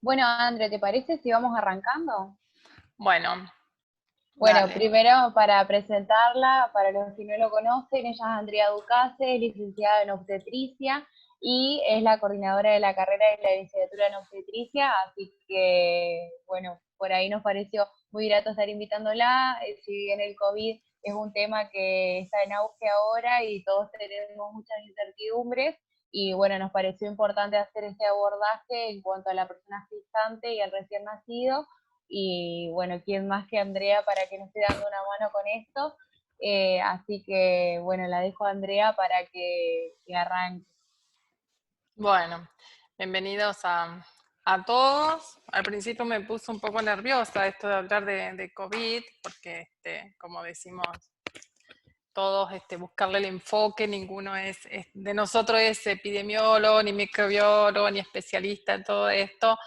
Bueno, André, ¿te parece si vamos arrancando? Bueno, Bueno, dale. primero para presentarla, para los que no lo conocen, ella es Andrea Ducase, licenciada en obstetricia y es la coordinadora de la carrera de la licenciatura en obstetricia, así que, bueno, por ahí nos pareció muy grato estar invitándola, si bien el COVID es un tema que está en auge ahora y todos tenemos muchas incertidumbres, y bueno, nos pareció importante hacer este abordaje en cuanto a la persona gestante y al recién nacido, y bueno, ¿quién más que Andrea para que nos esté dando una mano con esto? Así que bueno, la dejo a Andrea para que arranque. Bueno, bienvenidos a todos. Al principio me puse un poco nerviosa esto de hablar de COVID, porque como decimos todos, buscarle el enfoque, ninguno de nosotros es epidemiólogo, ni microbiólogo, ni especialista en todo esto,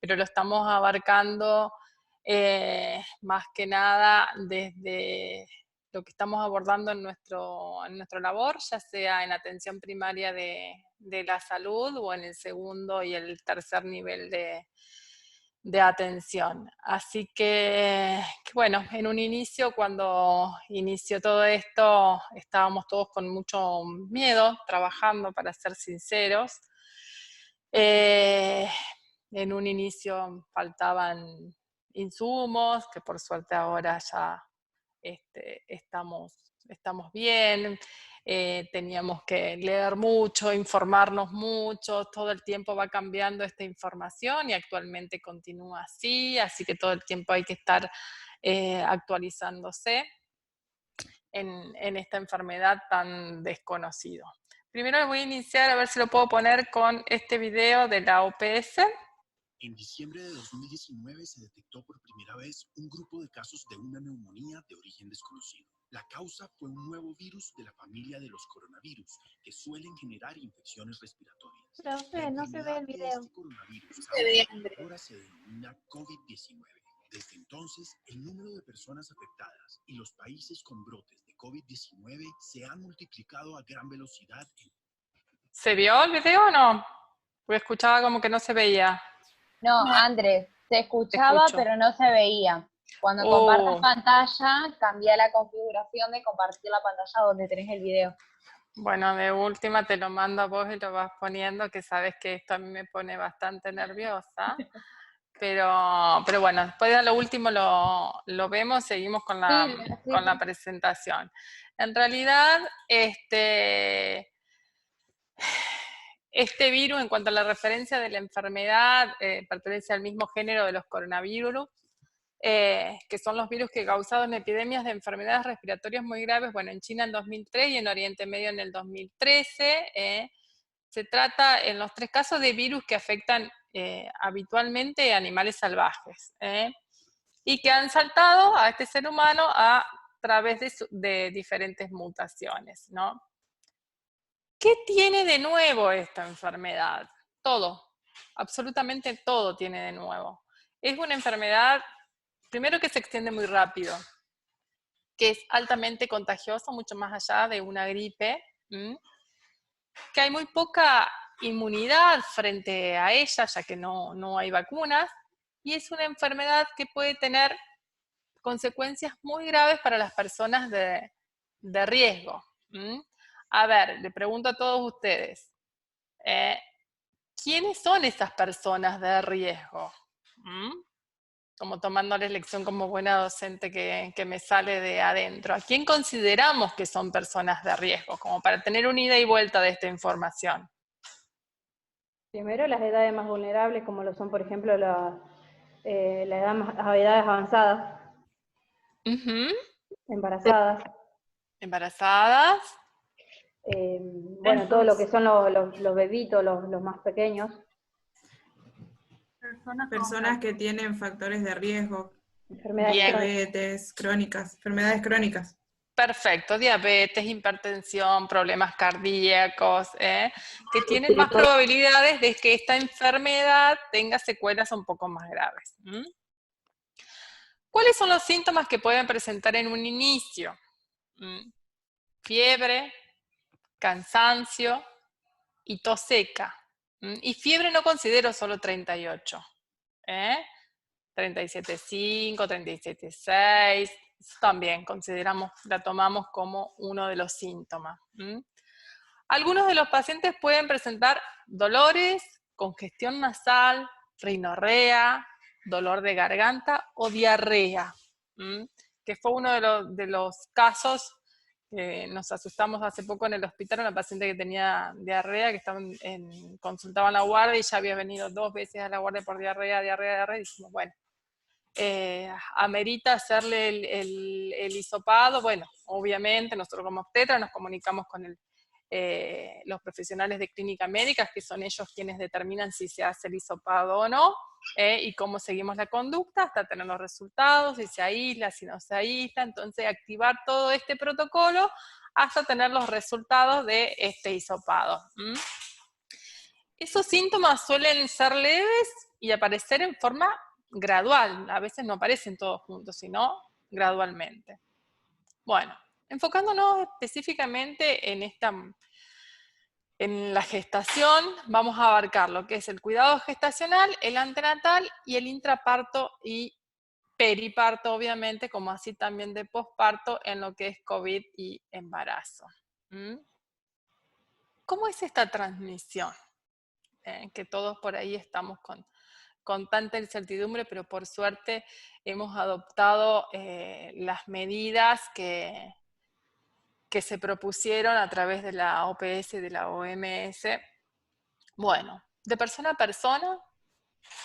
pero lo estamos abarcando más que nada desde lo que estamos abordando en nuestra labor, ya sea en atención primaria de la salud o en el segundo y el tercer nivel de atención. Así que bueno, en un inicio, cuando inició todo esto, estábamos todos con mucho miedo trabajando, para ser sinceros. Eh, en un inicio faltaban insumos, que por suerte ahora ya estamos bien. Teníamos que leer mucho, informarnos mucho, todo el tiempo va cambiando esta información y actualmente continúa así que todo el tiempo hay que estar actualizándose en esta enfermedad tan desconocida. Primero voy a iniciar, a ver si lo puedo poner con este video de la OPS. En diciembre de 2019 se detectó por primera vez un grupo de casos de una neumonía de origen desconocido. La causa fue un nuevo virus de la familia de los coronavirus, que suelen generar infecciones respiratorias. Profe, no se ve el video. Este coronavirus Se ve, causa Andrés. ahora se denomina COVID-19. Desde entonces, el número de personas afectadas y los países con brotes de COVID-19 se han multiplicado a gran velocidad. ¿Se vio el video o no? Porque escuchaba como que no se veía. No, No, Andrés, se Te escuchaba escucho. pero no se veía. Cuando compartas Oh, pantalla, cambia la configuración de compartir la pantalla donde tenés el video. bueno, de última te lo mando a vos y lo vas poniendo, que sabes que esto a mí me pone bastante nerviosa. Pero bueno, después de lo último lo vemos, seguimos con Sí, sí, con la sí. presentación. En realidad, este virus, en cuanto a la referencia de la enfermedad, pertenece al mismo género de los coronavirus, que son los virus que causaron epidemias de enfermedades respiratorias muy graves, bueno, en China en 2003 y en Oriente Medio en el 2013. Se trata en los tres casos de virus que afectan habitualmente a animales salvajes, y que han saltado a este ser humano a través de diferentes mutaciones, ¿no? ¿Qué tiene de nuevo esta enfermedad? Todo, absolutamente todo tiene de nuevo. Es una enfermedad, primero, que se extiende muy rápido, que es altamente contagiosa, mucho más allá de una gripe, que hay muy poca inmunidad frente a ella, ya que no hay vacunas, y es una enfermedad que puede tener consecuencias muy graves para las personas de riesgo. A ver, le pregunto a todos ustedes, eh, ¿quiénes son esas personas de riesgo? Como tomándoles lección como buena docente que me sale de adentro. ¿A quién consideramos que son personas de riesgo? Como para tener una ida y vuelta de esta información. primero las edades más vulnerables, como lo son, por ejemplo, las edades avanzadas, Uh-huh. embarazadas, Embarazadas. eh, bueno, todo lo que son los bebitos, los más pequeños. Personas que tienen factores de riesgo, Enfermedades Bien, crónicas. diabetes crónicas, enfermedades crónicas. perfecto. Diabetes, hipertensión, problemas cardíacos, que tienen más probabilidades de que esta enfermedad tenga secuelas un poco más graves. ¿Cuáles son los síntomas que pueden presentar en un inicio? Fiebre, cansancio y tos seca. Y fiebre no considero solo 38. 37.5, 37.6, eso también consideramos, la tomamos como uno de los síntomas. Algunos de los pacientes pueden presentar dolores, congestión nasal, rinorrea, dolor de garganta o diarrea, que fue uno de los casos que nos asustamos hace poco en el hospital, una paciente que tenía diarrea, que consultaba en la guardia y ya había venido 2 veces a la guardia por diarrea, y dijimos, bueno, amerita hacerle el hisopado. Bueno, obviamente nosotros como obstetra nos comunicamos con los profesionales de clínica médica, que son ellos quienes determinan si se hace el hisopado o no, y cómo seguimos la conducta hasta tener los resultados, si se aísla, si no se aísla. Entonces activar todo este protocolo hasta tener los resultados de este hisopado. Esos síntomas suelen ser leves y aparecer en forma gradual, a veces no aparecen todos juntos, sino gradualmente. Bueno, enfocándonos específicamente en la gestación, vamos a abarcar lo que es el cuidado gestacional, el antenatal y el intraparto y periparto, obviamente, como así también de posparto en lo que es COVID y embarazo. ¿Cómo es esta transmisión? Que todos por ahí estamos con tanta incertidumbre, pero por suerte hemos adoptado las medidas que se propusieron a través de la OPS y de la OMS. Bueno, de persona a persona,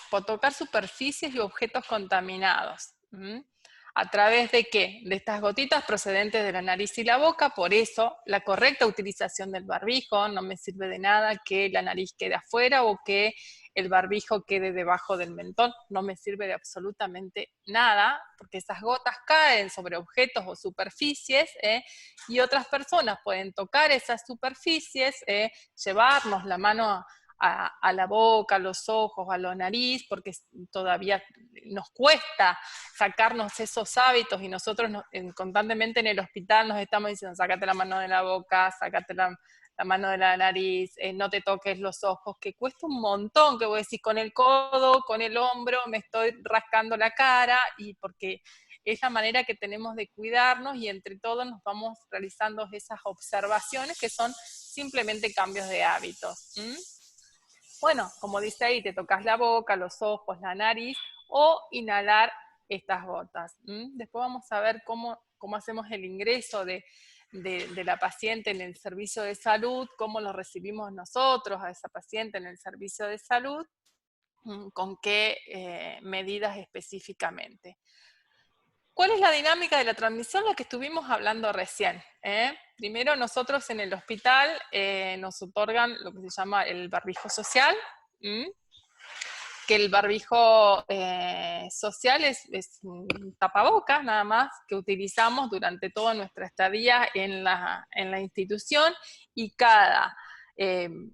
por tocar superficies y objetos contaminados. ¿A través de qué? De estas gotitas procedentes de la nariz y la boca. Por eso, la correcta utilización del barbijo. No me sirve de nada que la nariz quede afuera o que el barbijo quede debajo del mentón. No me sirve de absolutamente nada, porque esas gotas caen sobre objetos o superficies, y otras personas pueden tocar esas superficies, llevarnos la mano a la boca, a los ojos, a la nariz, porque todavía nos cuesta sacarnos esos hábitos, y nosotros constantemente en el hospital nos estamos diciendo, sácate la mano de la boca, sácate la mano de la nariz, no te toques los ojos, que cuesta un montón, que voy a decir, con el codo, con el hombro, me estoy rascando la cara, y porque es la manera que tenemos de cuidarnos, y entre todos nos vamos realizando esas observaciones que son simplemente cambios de hábitos. Bueno, como dice ahí, te tocas la boca, los ojos, la nariz, o inhalar estas gotas. Después vamos a ver cómo hacemos el ingreso de la paciente en el servicio de salud, cómo lo recibimos nosotros a esa paciente en el servicio de salud, con qué medidas específicamente. ¿Cuál es la dinámica de la transmisión? La que estuvimos hablando recién. Primero, nosotros en el hospital nos otorgan lo que se llama el barbijo social, que el barbijo social es un tapabocas nada más que utilizamos durante toda nuestra estadía en la institución, y cada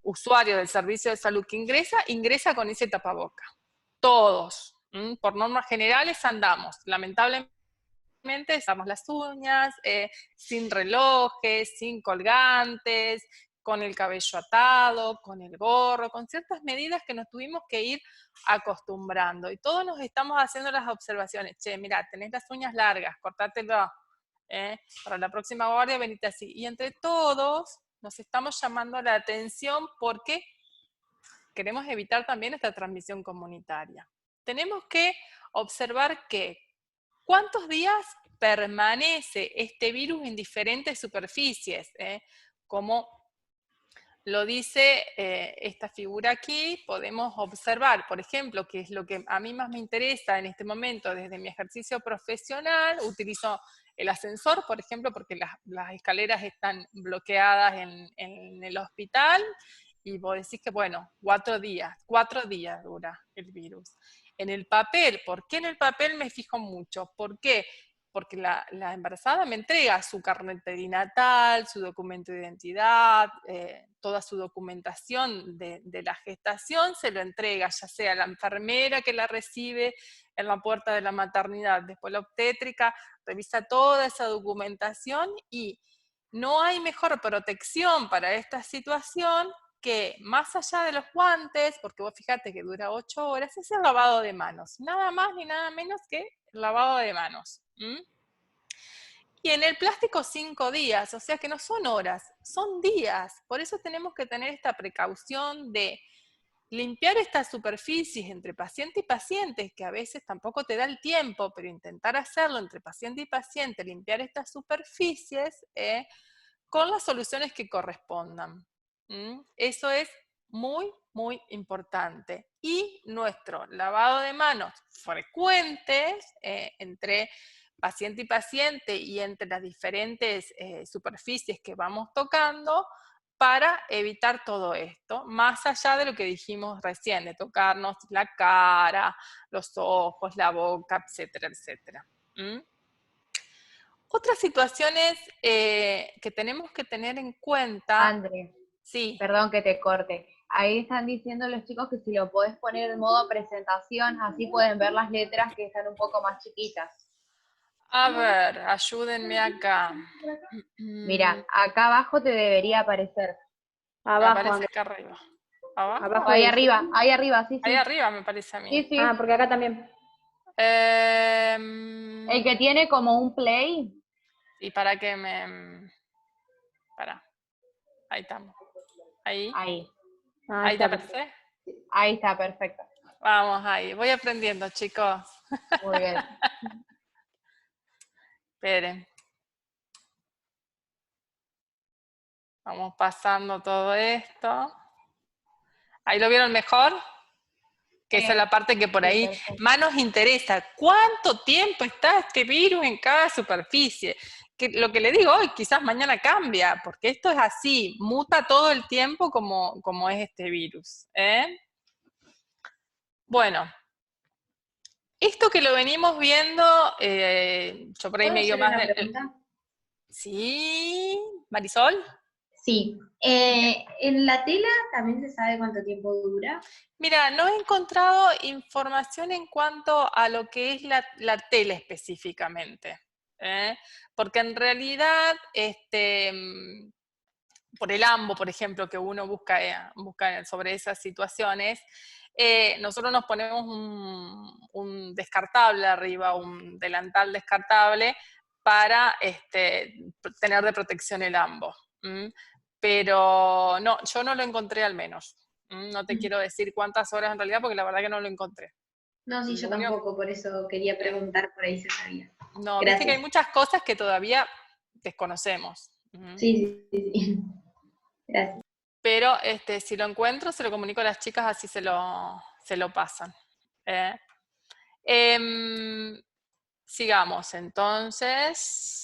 usuario del servicio de salud que ingresa con ese tapaboca. Todos, por normas generales andamos, lamentablemente, usamos las uñas, sin relojes, sin colgantes, con el cabello atado, con el gorro, con ciertas medidas que nos tuvimos que ir acostumbrando. Y todos nos estamos haciendo las observaciones. Che, mira, tenés las uñas largas, cortátelo. Para la próxima guardia venite así. Y entre todos nos estamos llamando la atención porque queremos evitar también esta transmisión comunitaria. Tenemos que observar que ¿cuántos días permanece este virus en diferentes superficies? Como lo dice esta figura aquí, podemos observar, por ejemplo, que es lo que a mí más me interesa en este momento desde mi ejercicio profesional. Utilizo el ascensor, por ejemplo, porque las escaleras están bloqueadas en el hospital, y vos decís que, bueno, 4 días dura el virus. En el papel, ¿por qué en el papel me fijo mucho? ¿Por qué? Porque la embarazada me entrega su carnet perinatal, su documento de identidad, toda su documentación de la gestación se lo entrega, ya sea la enfermera que la recibe en la puerta de la maternidad, después la obstétrica revisa toda esa documentación, y no hay mejor protección para esta situación que más allá de los guantes, porque vos fíjate que dura 8 horas, es el lavado de manos. Nada más ni nada menos que el lavado de manos. Y en el plástico 5 días, o sea que no son horas, son días. Por eso tenemos que tener esta precaución de limpiar estas superficies entre paciente y paciente, que a veces tampoco te da el tiempo, pero intentar hacerlo entre paciente y paciente, limpiar estas superficies con las soluciones que correspondan. Eso es muy, muy importante. Y nuestro lavado de manos frecuentes entre paciente y paciente y entre las diferentes superficies que vamos tocando, para evitar todo esto, más allá de lo que dijimos recién, de tocarnos la cara, los ojos, la boca, etcétera, etcétera. Otras situaciones que tenemos que tener en cuenta... André, Sí. perdón que te corte. Ahí están diciendo los chicos que si lo podés poner en modo presentación, así pueden ver las letras que están un poco más chiquitas. A ver, ayúdenme acá. Mira, acá abajo te debería aparecer. Me Abajo, aparece Andrés. acá arriba. ¿Abajo? Abajo Ahí dice. arriba, sí, Ahí sí. arriba me parece a mí. Sí, sí. Ah, porque acá también. El que tiene como un play. ¿Y para qué me...? Para. Ahí estamos. Ahí. Ahí. Ah, Ahí te está. aparece. Ahí está, perfecto. Vamos ahí. Voy aprendiendo, chicos. Muy bien. Esperen. Vamos pasando todo esto. ¿Ahí lo vieron mejor? Que esa es la parte que por Sí, ahí perfecto. más nos interesa. ¿Cuánto tiempo está este virus en cada superficie? Que lo que le digo hoy, quizás mañana cambia, porque esto es así, muta todo el tiempo como es este virus. Bueno, esto que lo venimos viendo, yo por ahí ¿Puedo me digo hacer más una de... pregunta? Sí, Marisol. Sí. ¿En la tela también se sabe cuánto tiempo dura? Mira, no he encontrado información en cuanto a lo que es la tela específicamente, porque en realidad, por el AMBO, por ejemplo, que uno busca sobre esas situaciones, nosotros nos ponemos un descartable arriba, un delantal descartable, para tener de protección el AMBO. Pero no, yo no lo encontré al menos. No te quiero decir cuántas horas en realidad, porque la verdad que no lo encontré. No, sí, yo tampoco, por eso quería preguntar, por ahí se sabía. No, viste que hay Gracias. muchas cosas que todavía desconocemos. Sí, sí, sí. Gracias. Pero si lo encuentro, se lo comunico a las chicas, así se lo pasan. Sigamos, entonces.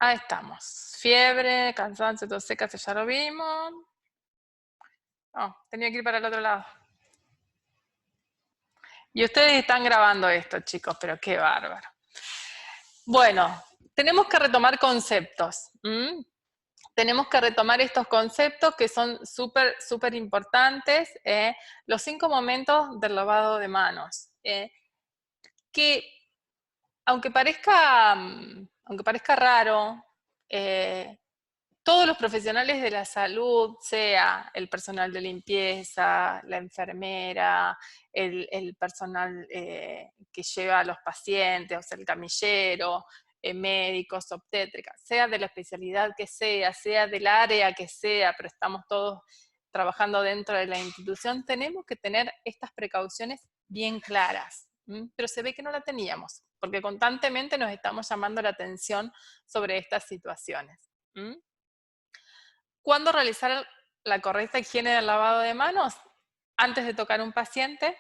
Ahí estamos. Fiebre, cansancio, tos seca, ya lo vimos. Oh, tenía que ir para el otro lado. Y ustedes están grabando esto, chicos, pero qué bárbaro. Bueno, tenemos que retomar conceptos. Tenemos que retomar estos conceptos que son súper, súper importantes. Los 5 momentos del lavado de manos. Que aunque parezca raro, todos los profesionales de la salud, sea el personal de limpieza, la enfermera, el personal que lleva a los pacientes, o sea, el camillero, médicos, obstétricas, sea de la especialidad que sea del área que sea, pero estamos todos trabajando dentro de la institución, tenemos que tener estas precauciones bien claras. Pero se ve que no la teníamos, porque constantemente nos estamos llamando la atención sobre estas situaciones. ¿Cuándo realizar la correcta higiene del lavado de manos? Antes de tocar un paciente,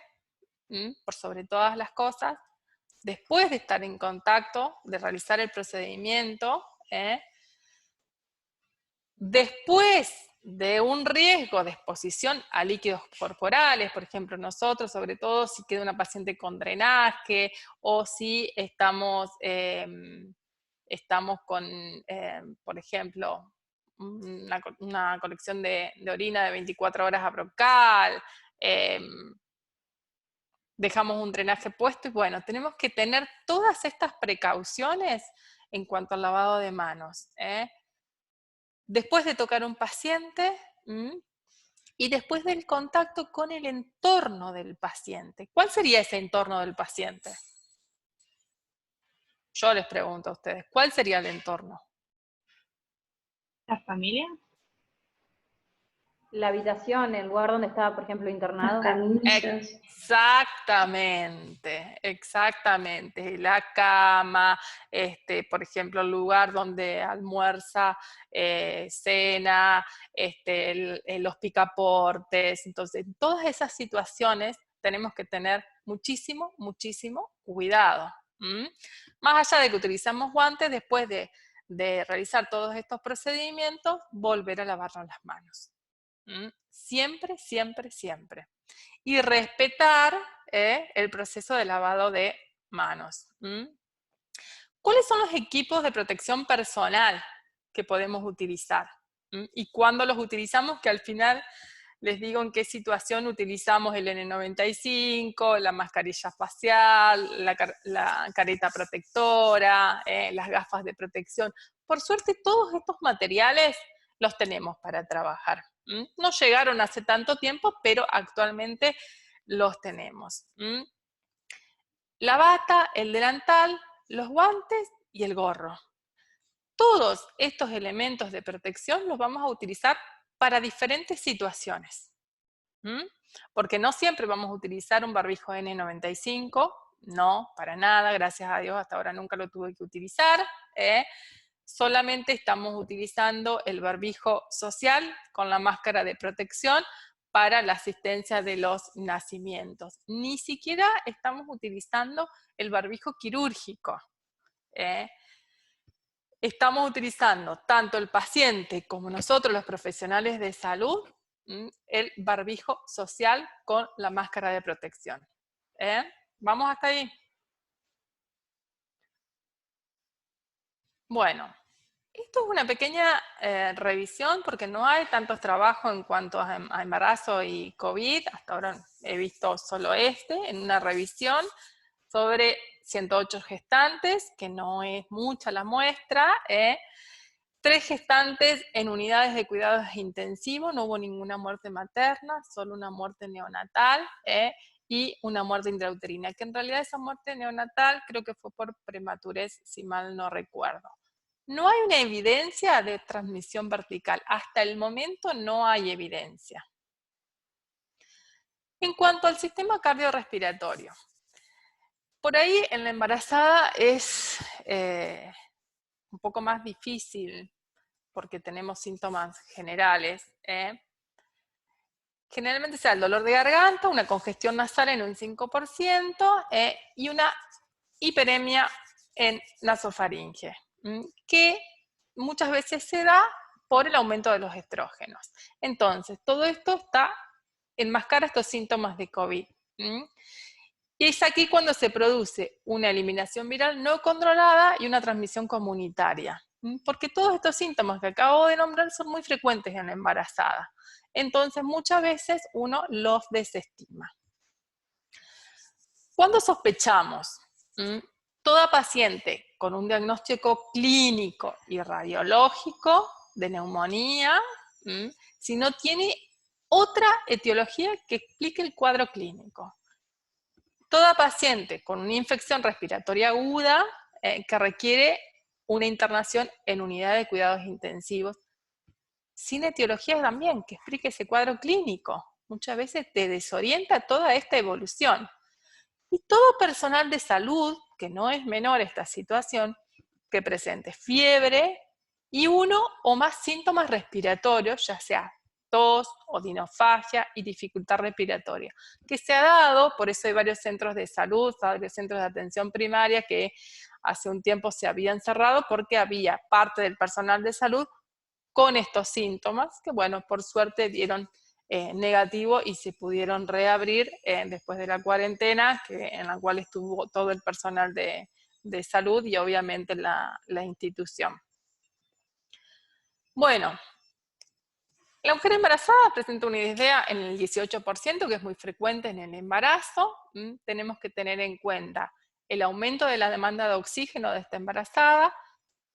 por sobre todas las cosas, después de estar en contacto, de realizar el procedimiento, después de un riesgo de exposición a líquidos corporales, por ejemplo nosotros, sobre todo si queda una paciente con drenaje o si estamos con, por ejemplo, una colección de orina de 24 horas a brocal, dejamos un drenaje puesto y bueno, tenemos que tener todas estas precauciones en cuanto al lavado de manos. después de tocar un paciente, y después del contacto con el entorno del paciente. ¿Cuál sería ese entorno del paciente? Yo les pregunto a ustedes, ¿cuál sería el entorno? ¿La familia? La habitación, el lugar donde estaba, por ejemplo, Las internado. camillas. Exactamente, exactamente. La cama, por ejemplo, el lugar donde almuerza, cena, los picaportes. Entonces, en todas esas situaciones tenemos que tener muchísimo, muchísimo cuidado. Más allá de que utilizamos guantes, después de realizar todos estos procedimientos, volver a lavarnos las manos. Siempre, siempre, siempre. Y respetar el proceso de lavado de manos. ¿Cuáles son los equipos de protección personal que podemos utilizar? Y cuándo los utilizamos, que al final les digo en qué situación utilizamos el N95, la mascarilla facial, la careta protectora, las gafas de protección. Por suerte, todos estos materiales los tenemos para trabajar. No llegaron hace tanto tiempo, pero actualmente los tenemos. La bata, el delantal, los guantes y el gorro. Todos estos elementos de protección los vamos a utilizar para diferentes situaciones. Porque no siempre vamos a utilizar un barbijo N95, no, para nada, gracias a Dios hasta ahora nunca lo tuve que utilizar. Solamente estamos utilizando el barbijo social con la máscara de protección para la asistencia de los nacimientos. Ni siquiera estamos utilizando el barbijo quirúrgico. Estamos utilizando tanto el paciente como nosotros los profesionales de salud el barbijo social con la máscara de protección. ¿Vamos hasta ahí? Bueno, esto es una pequeña revisión porque no hay tantos trabajos en cuanto a embarazo y COVID. Hasta ahora he visto solo en una revisión sobre 108 gestantes, que no es mucha la muestra. 3 gestantes en unidades de cuidados intensivos, no hubo ninguna muerte materna, solo una muerte neonatal y una muerte intrauterina, que en realidad esa muerte neonatal creo que fue por prematurez, si mal no recuerdo. No hay una evidencia de transmisión vertical, hasta el momento no hay evidencia. En cuanto al sistema cardiorrespiratorio, por ahí en la embarazada es un poco más difícil porque tenemos síntomas generales. Generalmente sea el dolor de garganta, una congestión nasal en un 5% y una hiperemia en nasofaringe, que muchas veces se da por el aumento de los estrógenos. Entonces, todo esto enmascara estos síntomas de COVID. Y es aquí cuando se produce una eliminación viral no controlada y una transmisión comunitaria. Porque todos estos síntomas que acabo de nombrar son muy frecuentes en la embarazada. Entonces, muchas veces uno los desestima. ¿Cuándo sospechamos? Toda paciente con un diagnóstico clínico y radiológico de neumonía, si no tiene otra etiología que explique el cuadro clínico. Toda paciente con una infección respiratoria aguda que requiere una internación en unidad de cuidados intensivos, sin etiología también, que explique ese cuadro clínico. Muchas veces te desorienta toda esta evolución. Y todo personal de salud, que no es menor esta situación, que presente fiebre y uno o más síntomas respiratorios, ya sea tos, odinofagia y dificultad respiratoria, que se ha dado, por eso hay varios centros de salud, varios centros de atención primaria que hace un tiempo se habían cerrado porque había parte del personal de salud con estos síntomas, que bueno, por suerte dieron negativo y se pudieron reabrir después de la cuarentena, en la cual estuvo todo el personal de salud y obviamente la institución. Bueno, la mujer embarazada presenta una idea en el 18%, que es muy frecuente en el embarazo. Tenemos que tener en cuenta el aumento de la demanda de oxígeno de esta embarazada,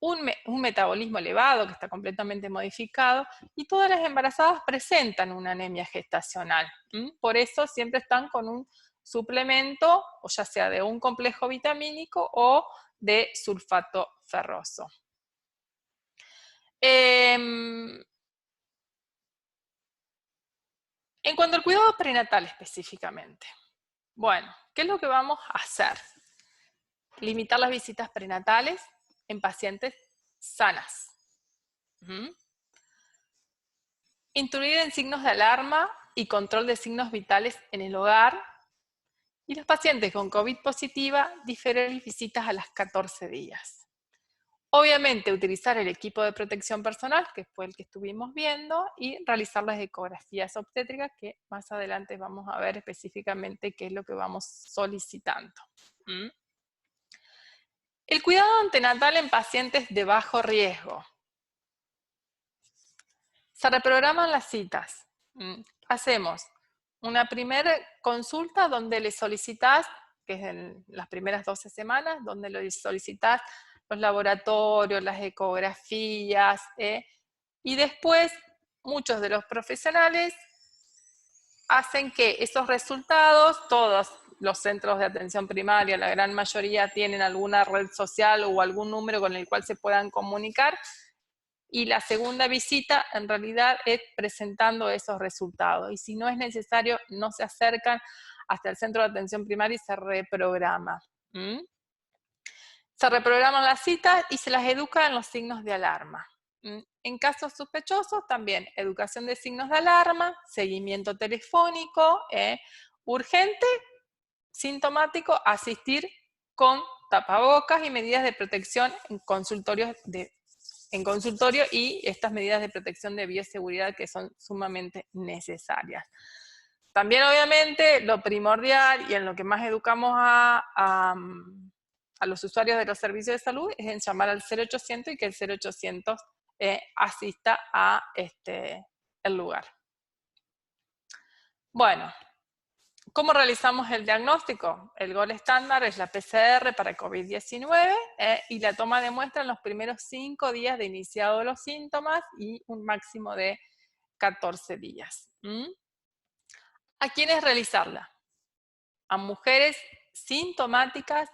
un metabolismo elevado que está completamente modificado, y todas las embarazadas presentan una anemia gestacional. Por eso siempre están con un suplemento, o ya sea de un complejo vitamínico o de sulfato ferroso. En cuanto al cuidado prenatal específicamente, bueno, ¿qué es lo que vamos a hacer? Limitar las visitas prenatales en pacientes sanas. Instruir en signos de alarma y control de signos vitales en el hogar. Y los pacientes con COVID positiva, diferir visitas a las 14 días. Obviamente utilizar el equipo de protección personal, que fue el que estuvimos viendo, y realizar las ecografías obstétricas, que más adelante vamos a ver específicamente qué es lo que vamos solicitando. El cuidado antenatal en pacientes de bajo riesgo. Se reprograman las citas. Hacemos una primera consulta donde le solicitas, que es en las primeras 12 semanas, donde le solicitas los laboratorios, las ecografías, y después muchos de los profesionales hacen que esos resultados, todos los centros de atención primaria, la gran mayoría tienen alguna red social o algún número con el cual se puedan comunicar, y la segunda visita en realidad es presentando esos resultados. Y si no es necesario, no se acercan hasta el centro de atención primaria y se reprograma. Se reprograman las citas y se las educa en los signos de alarma. En casos sospechosos, también educación de signos de alarma, seguimiento telefónico, urgente, sintomático, asistir con tapabocas y medidas de protección en consultorio y estas medidas de protección de bioseguridad que son sumamente necesarias. También, obviamente, lo primordial y en lo que más educamos a los usuarios de los servicios de salud es en llamar al 0800 y que el 0800 asista a el lugar. Bueno, ¿cómo realizamos el diagnóstico? El gold estándar es la PCR para COVID-19 y la toma de muestra en los primeros 5 días de iniciado los síntomas y un máximo de 14 días. ¿A quiénes realizarla? A mujeres sintomáticas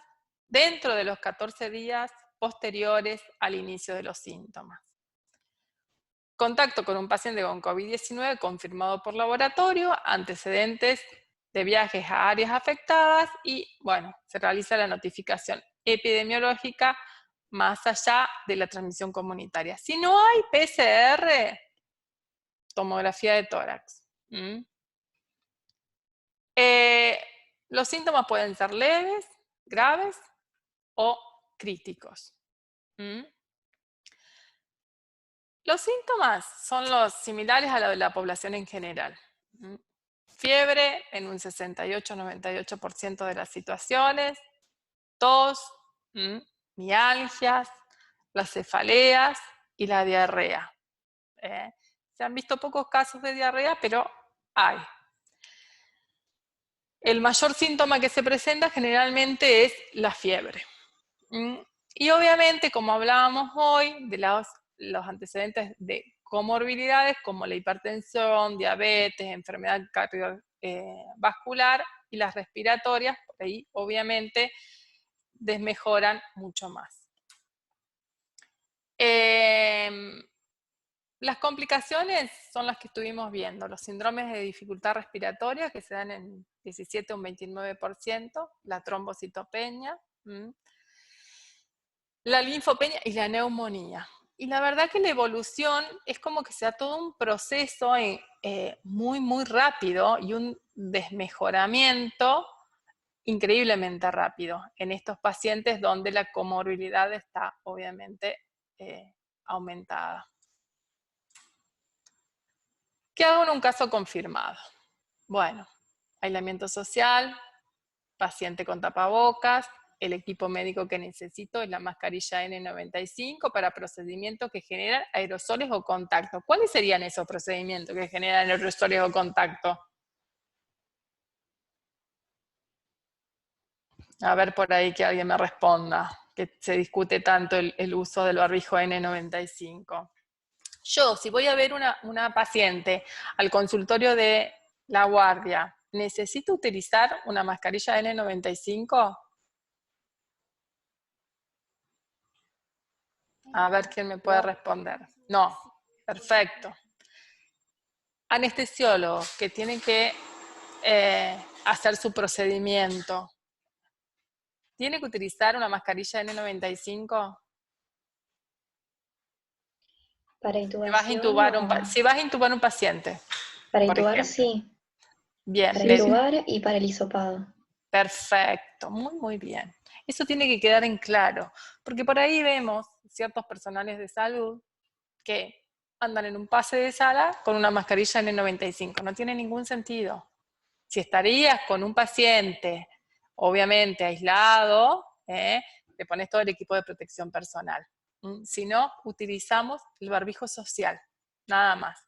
dentro de los 14 días posteriores al inicio de los síntomas. Contacto con un paciente con COVID-19 confirmado por laboratorio, antecedentes de viajes a áreas afectadas y, bueno, se realiza la notificación epidemiológica más allá de la transmisión comunitaria. Si no hay PCR, tomografía de tórax. Los síntomas pueden ser leves, graves o críticos. Los síntomas son los similares a los de la población en general. Fiebre en un 68-98% de las situaciones, tos, mialgias, las cefaleas y la diarrea. Se han visto pocos casos de diarrea, pero hay. El mayor síntoma que se presenta generalmente es la fiebre. Y obviamente, como hablábamos hoy, de los antecedentes de comorbilidades como la hipertensión, diabetes, enfermedad cardiovascular y las respiratorias, por ahí obviamente desmejoran mucho más. Las complicaciones son las que estuvimos viendo, los síndromes de dificultad respiratoria que se dan en 17 o un 29%, la trombocitopenia, la linfopenia y la neumonía. Y la verdad que la evolución es como que sea todo un proceso muy, muy rápido y un desmejoramiento increíblemente rápido en estos pacientes donde la comorbilidad está obviamente aumentada. ¿Qué hago en un caso confirmado? Bueno, aislamiento social, paciente con tapabocas, el equipo médico que necesito es la mascarilla N95 para procedimientos que generan aerosoles o contacto. ¿Cuáles serían esos procedimientos que generan aerosoles o contacto? A ver por ahí que alguien me responda. que se discute tanto el uso del barbijo N95. Yo, si voy a ver una paciente al consultorio de la guardia, ¿necesito utilizar una mascarilla N95? A ver quién me puede responder. No, perfecto. Anestesiólogo que tiene que hacer su procedimiento, ¿tiene que utilizar una mascarilla N95? Para Si intubación vas a intubar un paciente, para por intubar ejemplo. sí, Bien, para intubar y para el hisopado. perfecto, muy, muy bien. Eso tiene que quedar en claro, porque por ahí vemos ciertos personales de salud que andan en un pase de sala con una mascarilla N95. No tiene ningún sentido. Si estarías con un paciente, obviamente aislado, le pones todo el equipo de protección personal. Si no, utilizamos el barbijo social, nada más.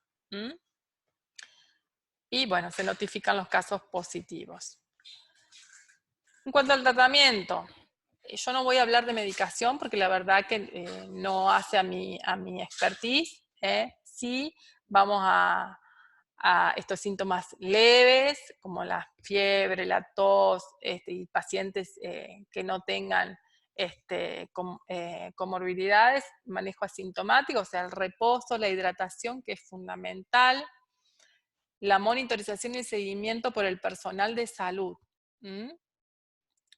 Y bueno, se notifican los casos positivos. En cuanto al tratamiento, yo no voy a hablar de medicación porque la verdad que no hace a mi expertise. Sí, vamos a estos síntomas leves, como la fiebre, la tos, y pacientes que no tengan comorbilidades, manejo asintomático, o sea, el reposo, la hidratación, que es fundamental, la monitorización y el seguimiento por el personal de salud.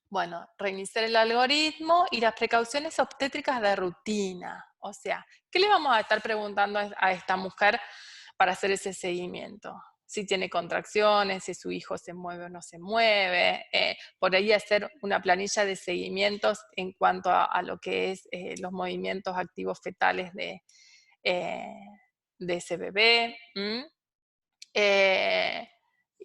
Bueno, reiniciar el algoritmo y las precauciones obstétricas de rutina. O sea, ¿qué le vamos a estar preguntando a esta mujer para hacer ese seguimiento? Si tiene contracciones, si su hijo se mueve o no se mueve, por ahí hacer una planilla de seguimientos en cuanto a lo que es los movimientos activos fetales de ese bebé.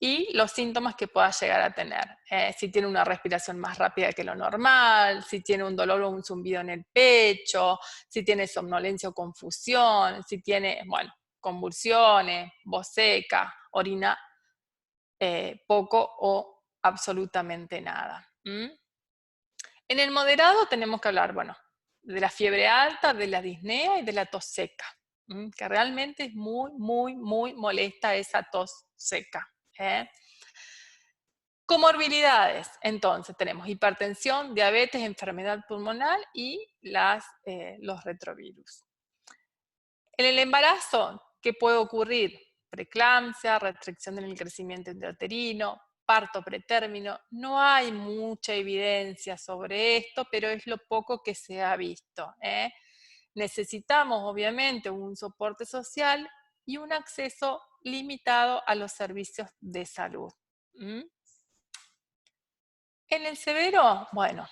Y los síntomas que pueda llegar a tener. Si tiene una respiración más rápida que lo normal, si tiene un dolor o un zumbido en el pecho, si tiene somnolencia o confusión, si tiene, bueno, convulsiones, voz seca, orina poco o absolutamente nada. En el moderado tenemos que hablar, bueno, de la fiebre alta, de la disnea y de la tos seca, que realmente es muy, muy, muy molesta esa tos seca. Comorbilidades, entonces tenemos hipertensión, diabetes, enfermedad pulmonar y los retrovirus. En el embarazo, ¿qué puede ocurrir? Preeclampsia, restricción en el crecimiento intrauterino, parto pretérmino. No hay mucha evidencia sobre esto, pero es lo poco que se ha visto. Necesitamos, obviamente, un soporte social y un acceso limitado a los servicios de salud. En el severo, bueno,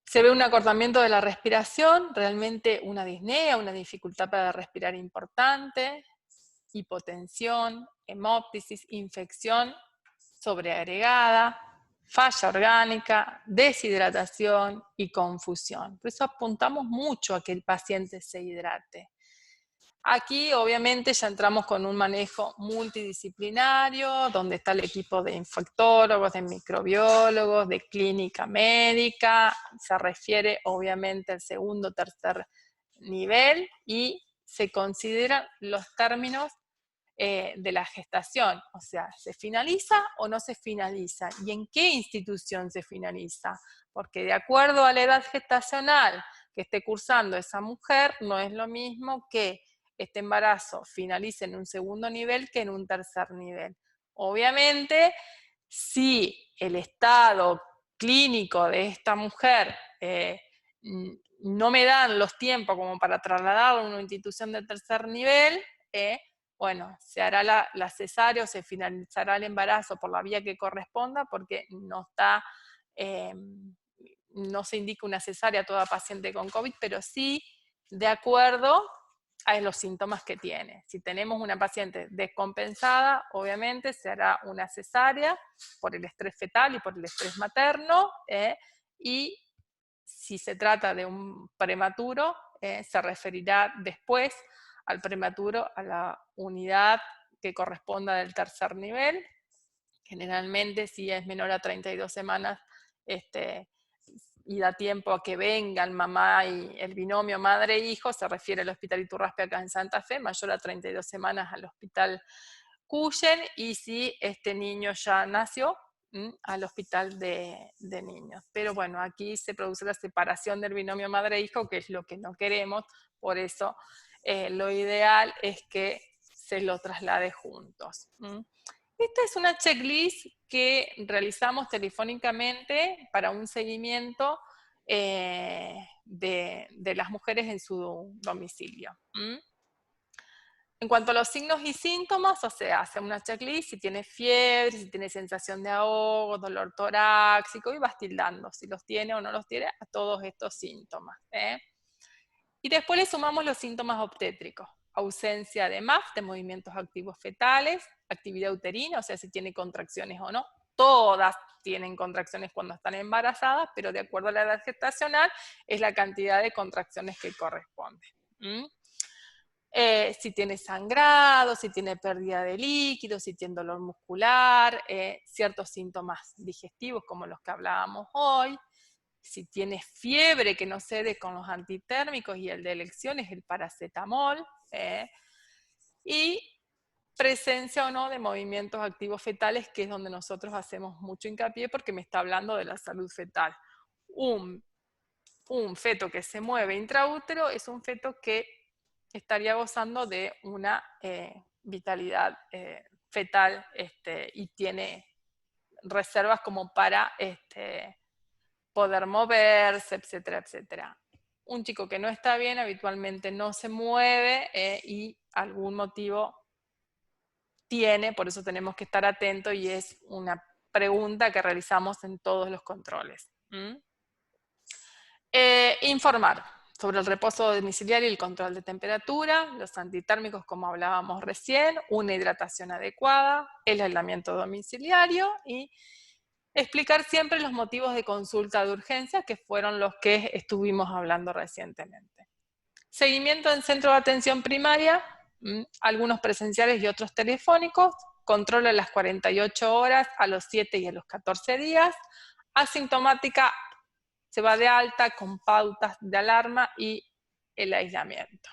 se ve un acortamiento de la respiración, realmente una disnea, una dificultad para respirar importante, hipotensión, hemóptisis, infección sobreagregada, falla orgánica, deshidratación y confusión. Por eso apuntamos mucho a que el paciente se hidrate. Aquí obviamente ya entramos con un manejo multidisciplinario, donde está el equipo de infectólogos, de microbiólogos, de clínica médica, se refiere obviamente al segundo, tercer nivel y se consideran los términos de la gestación, o sea, ¿se finaliza o no se finaliza? ¿Y en qué institución se finaliza? Porque de acuerdo a la edad gestacional que esté cursando esa mujer, no es lo mismo que este embarazo finalice en un segundo nivel que en un tercer nivel. Obviamente, si el estado clínico de esta mujer no me dan los tiempos como para trasladarlo a una institución de tercer nivel, bueno, se hará la cesárea o se finalizará el embarazo por la vía que corresponda porque no se indica una cesárea a toda paciente con COVID, pero sí de acuerdo a los síntomas que tiene. Si tenemos una paciente descompensada, obviamente se hará una cesárea por el estrés fetal y por el estrés materno, y si se trata de un prematuro, se referirá después al prematuro a la unidad que corresponda del tercer nivel. Generalmente, si es menor a 32 semanas, y da tiempo a que vengan mamá y el binomio madre-hijo, se refiere al Hospital Iturraspe acá en Santa Fe, mayor a 32 semanas al Hospital Cuyen, y si este niño ya nació, al hospital de niños. Pero bueno, aquí se produce la separación del binomio madre-hijo, que es lo que no queremos, por eso lo ideal es que se lo traslade juntos. Esta es una checklist que realizamos telefónicamente para un seguimiento de las mujeres en su domicilio. En cuanto a los signos y síntomas, o sea, hace una checklist si tiene fiebre, si tiene sensación de ahogo, dolor torácico, y vas tildando si los tiene o no los tiene a todos estos síntomas. Y después le sumamos los síntomas obstétricos. Ausencia de MAF, de movimientos activos fetales, actividad uterina, o sea, si tiene contracciones o no. Todas tienen contracciones cuando están embarazadas, pero de acuerdo a la edad gestacional, es la cantidad de contracciones que corresponde. Si tiene sangrado, si tiene pérdida de líquido, si tiene dolor muscular, ciertos síntomas digestivos como los que hablábamos hoy, si tiene fiebre que no cede con los antitérmicos y el de elección es el paracetamol, y presencia o no de movimientos activos fetales, que es donde nosotros hacemos mucho hincapié porque me está hablando de la salud fetal. Un feto que se mueve intraútero es un feto que estaría gozando de una vitalidad fetal y tiene reservas como para poder moverse, etcétera, etcétera. Un chico que no está bien habitualmente no se mueve y algún motivo tiene, por eso tenemos que estar atentos y es una pregunta que realizamos en todos los controles. Informar sobre el reposo domiciliario y el control de temperatura, los antitérmicos como hablábamos recién, una hidratación adecuada, el aislamiento domiciliario y explicar siempre los motivos de consulta de urgencia, que fueron los que estuvimos hablando recientemente. Seguimiento en centro de atención primaria, algunos presenciales y otros telefónicos, control a las 48 horas, a los 7 y a los 14 días, asintomática se va de alta con pautas de alarma y el aislamiento.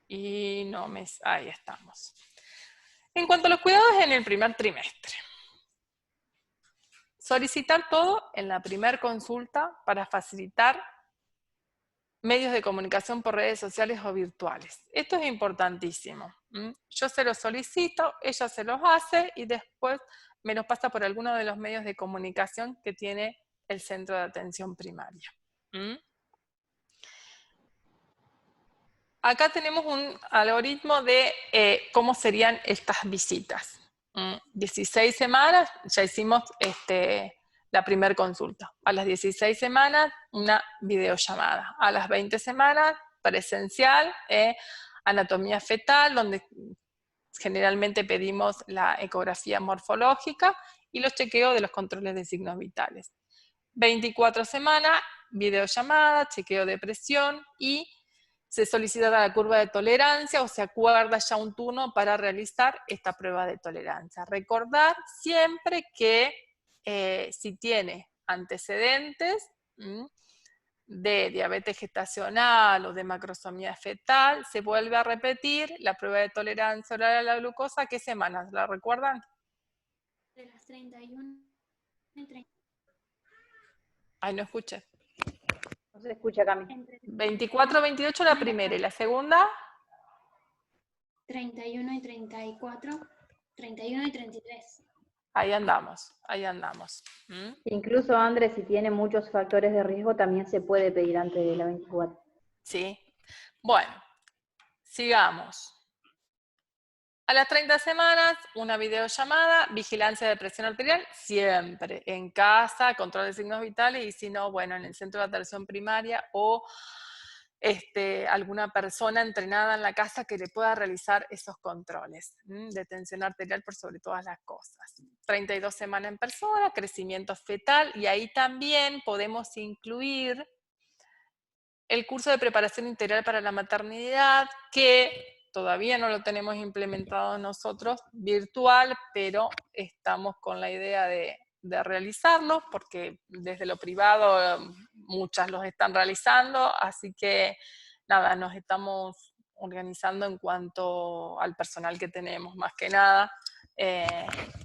Y no me... ahí estamos. En cuanto a los cuidados en el primer trimestre. Solicitar todo en la primera consulta para facilitar medios de comunicación por redes sociales o virtuales. Esto es importantísimo. Yo se los solicito, ella se los hace y después me los pasa por alguno de los medios de comunicación que tiene el centro de atención primaria. Acá tenemos un algoritmo de cómo serían estas visitas. 16 semanas, ya hicimos la primera consulta. A las 16 semanas, una videollamada. A las 20 semanas, presencial, anatomía fetal, donde generalmente pedimos la ecografía morfológica y los chequeos de los controles de signos vitales. 24 semanas, videollamada, chequeo de presión y se solicita la curva de tolerancia o se acuerda ya un turno para realizar esta prueba de tolerancia. Recordar siempre que si tiene antecedentes de diabetes gestacional o de macrosomía fetal, se vuelve a repetir la prueba de tolerancia oral a la glucosa. ¿Qué semanas? ¿La recuerdan? De las 31 y 30. Ay, no escuché. No se escucha, Cami. 24, 28 la primera y la segunda. 31 y 34, 31 y 33. Ahí andamos, ahí andamos. Incluso, Andrés, si tiene muchos factores de riesgo, también se puede pedir antes de la 24. Sí. Bueno, sigamos. A las 30 semanas, una videollamada, vigilancia de presión arterial, siempre en casa, control de signos vitales, y si no, bueno, en el centro de atención primaria o alguna persona entrenada en la casa que le pueda realizar esos controles de tensión arterial por sobre todas las cosas. 32 semanas en persona, crecimiento fetal, y ahí también podemos incluir el curso de preparación integral para la maternidad, que todavía no lo tenemos implementado nosotros virtual, pero estamos con la idea de de realizarlos, porque desde lo privado muchas los están realizando, así que nada, nos estamos organizando en cuanto al personal que tenemos, más que nada,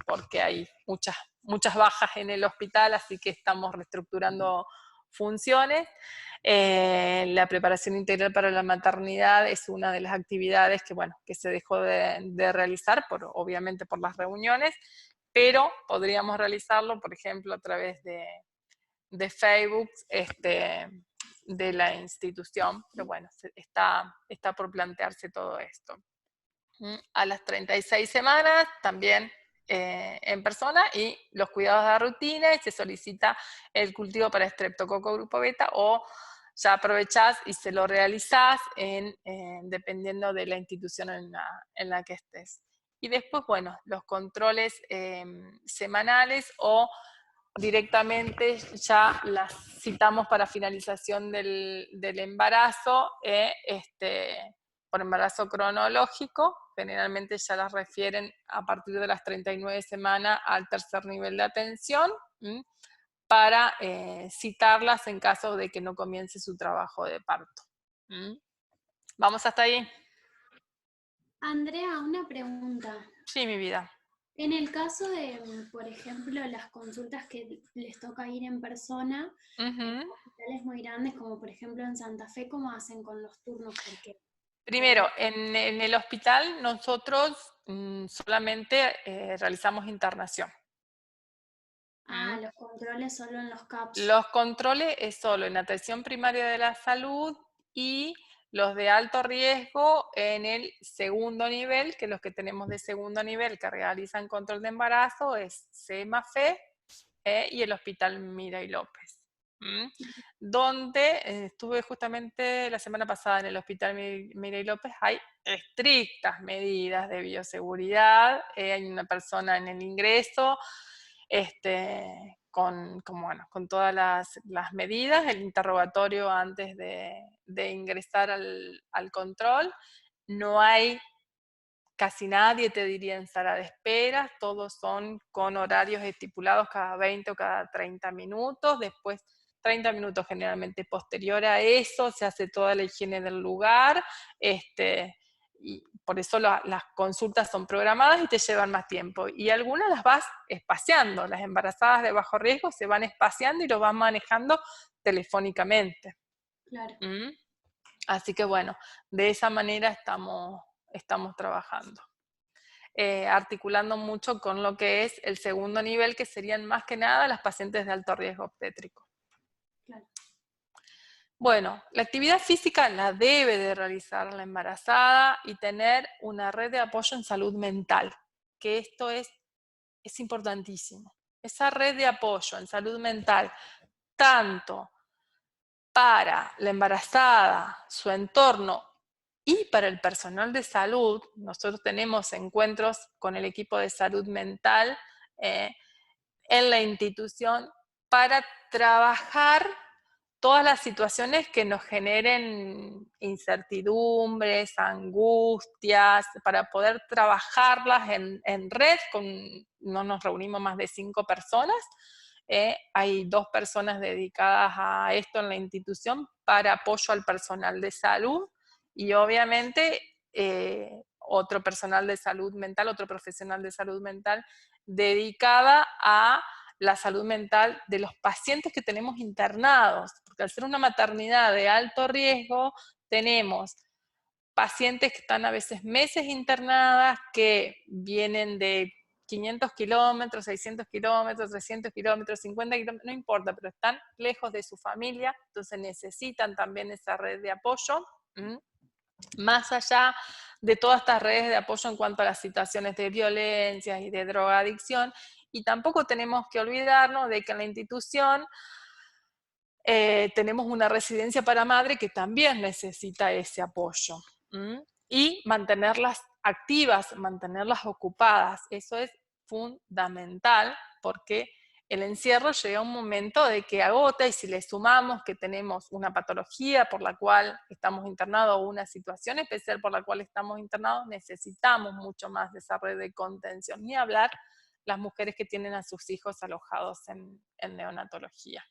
porque hay muchas bajas en el hospital, así que estamos reestructurando funciones. La preparación integral para la maternidad es una de las actividades que, bueno, que se dejó de realizar, obviamente por las reuniones, pero podríamos realizarlo, por ejemplo, a través de Facebook de la institución, pero bueno, está por plantearse todo esto. A las 36 semanas también en persona, y los cuidados de rutina, y se solicita el cultivo para estreptococo grupo beta, o ya aprovechás y se lo realizás dependiendo de la institución en la que estés. Y después, bueno, los controles semanales, o directamente ya las citamos para finalización del embarazo, por embarazo cronológico. Generalmente ya las refieren a partir de las 39 semanas al tercer nivel de atención, para citarlas en caso de que no comience su trabajo de parto. ¿Vamos hasta ahí? Andrea, una pregunta. Sí, mi vida. En el caso de, por ejemplo, las consultas que les toca ir en persona, en hospitales muy grandes, como por ejemplo en Santa Fe, ¿cómo hacen con los turnos? Porque primero, en el hospital nosotros solamente realizamos internación. los controles solo en los CAPS. Los controles es solo en atención primaria de la salud, y los de alto riesgo en el segundo nivel, que los que tenemos de segundo nivel que realizan control de embarazo es CEMAFE y el Hospital Miray López. Donde estuve justamente la semana pasada en el Hospital Miray López, hay estrictas medidas de bioseguridad, hay una persona en el ingreso, con todas las medidas, el interrogatorio antes de ingresar al control. No hay casi nadie, te diría, en sala de espera, todos son con horarios estipulados cada 20 o cada 30 minutos, después 30 minutos generalmente posterior a eso se hace toda la higiene del lugar, y por eso las consultas son programadas y te llevan más tiempo. Y algunas las vas espaciando, las embarazadas de bajo riesgo se van espaciando y lo van manejando telefónicamente. Claro. Así que bueno, de esa manera estamos trabajando. Articulando mucho con lo que es el segundo nivel, que serían más que nada las pacientes de alto riesgo obstétrico. Claro. Bueno, la actividad física la debe de realizar la embarazada y tener una red de apoyo en salud mental, que esto es importantísimo. Esa red de apoyo en salud mental, tanto para la embarazada, su entorno y para el personal de salud. Nosotros tenemos encuentros con el equipo de salud mental en la institución para trabajar todas las situaciones que nos generen incertidumbres, angustias, para poder trabajarlas en red. No nos reunimos más de 5 personas. Hay 2 personas dedicadas a esto en la institución para apoyo al personal de salud, y obviamente otro personal de salud mental, otro profesional de salud mental dedicada a la salud mental de los pacientes que tenemos internados, porque al ser una maternidad de alto riesgo, tenemos pacientes que están a veces meses internadas, que vienen de 500 kilómetros, 600 kilómetros, 300 kilómetros, 50 kilómetros, no importa, pero están lejos de su familia, entonces necesitan también esa red de apoyo. Más allá de todas estas redes de apoyo en cuanto a las situaciones de violencia y de drogadicción, y tampoco tenemos que olvidarnos de que en la institución tenemos una residencia para madre que también necesita ese apoyo. Y mantenerlas activas, mantenerlas ocupadas, eso es fundamental, porque el encierro llega a un momento de que agota, y si le sumamos que tenemos una patología por la cual estamos internados o una situación especial por la cual estamos internados, necesitamos mucho más de esa red de contención. Ni hablar las mujeres que tienen a sus hijos alojados en neonatología.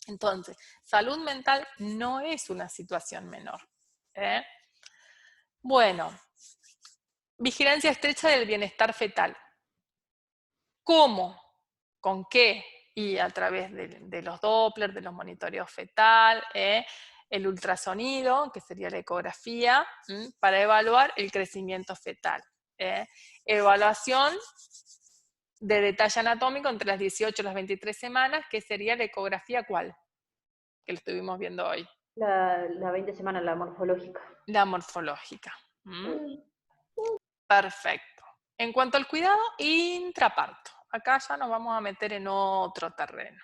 Entonces, salud mental no es una situación menor. Bueno, vigilancia estrecha del bienestar fetal. ¿Cómo? ¿Con qué? Y a través de los Doppler, de los monitoreos fetal, el ultrasonido, que sería la ecografía, para evaluar el crecimiento fetal. Evaluación de detalle anatómico entre las 18 y las 23 semanas, que sería la ecografía, ¿cuál? Que lo estuvimos viendo hoy. La 20 semanas, la morfológica. La morfológica. Perfecto. En cuanto al cuidado intraparto, acá ya nos vamos a meter en otro terreno.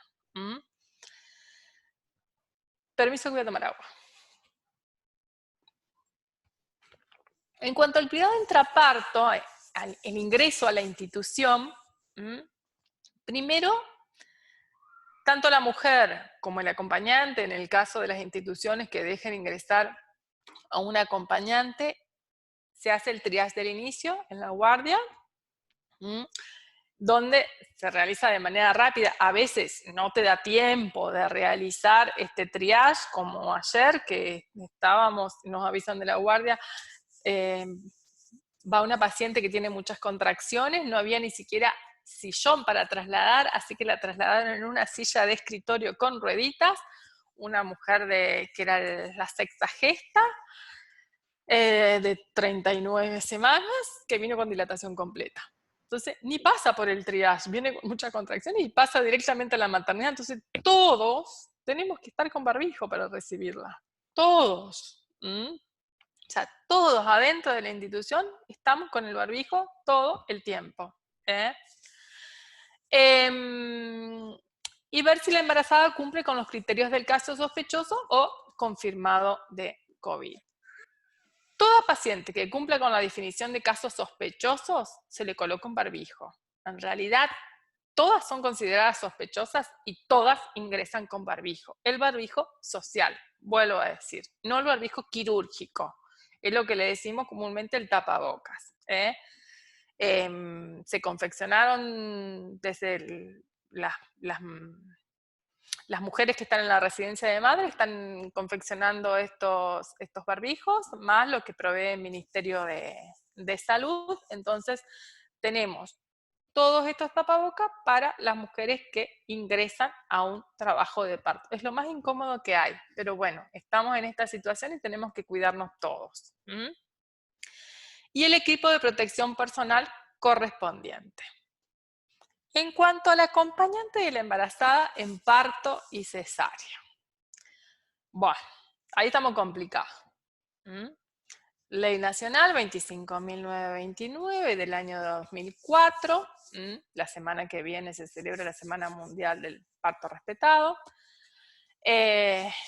Permiso que voy a tomar agua. En cuanto al cuidado intraparto, el ingreso a la institución, primero, tanto la mujer como el acompañante, en el caso de las instituciones que dejen ingresar a un acompañante, se hace el triage del inicio en la guardia, donde se realiza de manera rápida. A veces no te da tiempo de realizar este triage, como ayer que nos avisan de la guardia, va una paciente que tiene muchas contracciones, no había ni siquiera sillón para trasladar, así que la trasladaron en una silla de escritorio con rueditas, una mujer que era la sexta gesta, de 39 semanas, que vino con dilatación completa. Entonces, ni pasa por el triage, viene con mucha contracción y pasa directamente a la maternidad. Entonces, todos tenemos que estar con barbijo para recibirla. Todos. O sea, todos adentro de la institución estamos con el barbijo todo el tiempo. Y ver si la embarazada cumple con los criterios del caso sospechoso o confirmado de COVID. Toda paciente que cumpla con la definición de casos sospechosos se le coloca un barbijo. En realidad, todas son consideradas sospechosas y todas ingresan con barbijo. El barbijo social, vuelvo a decir, no el barbijo quirúrgico. Es lo que le decimos comúnmente el tapabocas. Se confeccionaron desde las mujeres que están en la residencia de madre, están confeccionando estos barbijos, más lo que provee el Ministerio de Salud. Entonces, tenemos todos estos tapabocas para las mujeres que ingresan a un trabajo de parto. Es lo más incómodo que hay, pero bueno, estamos en esta situación y tenemos que cuidarnos todos. Y el equipo de protección personal correspondiente. En cuanto al acompañante de la embarazada en parto y cesárea. Bueno, ahí estamos complicados. Ley Nacional 25.929 del año 2004. La semana que viene se celebra la Semana Mundial del Parto Respetado,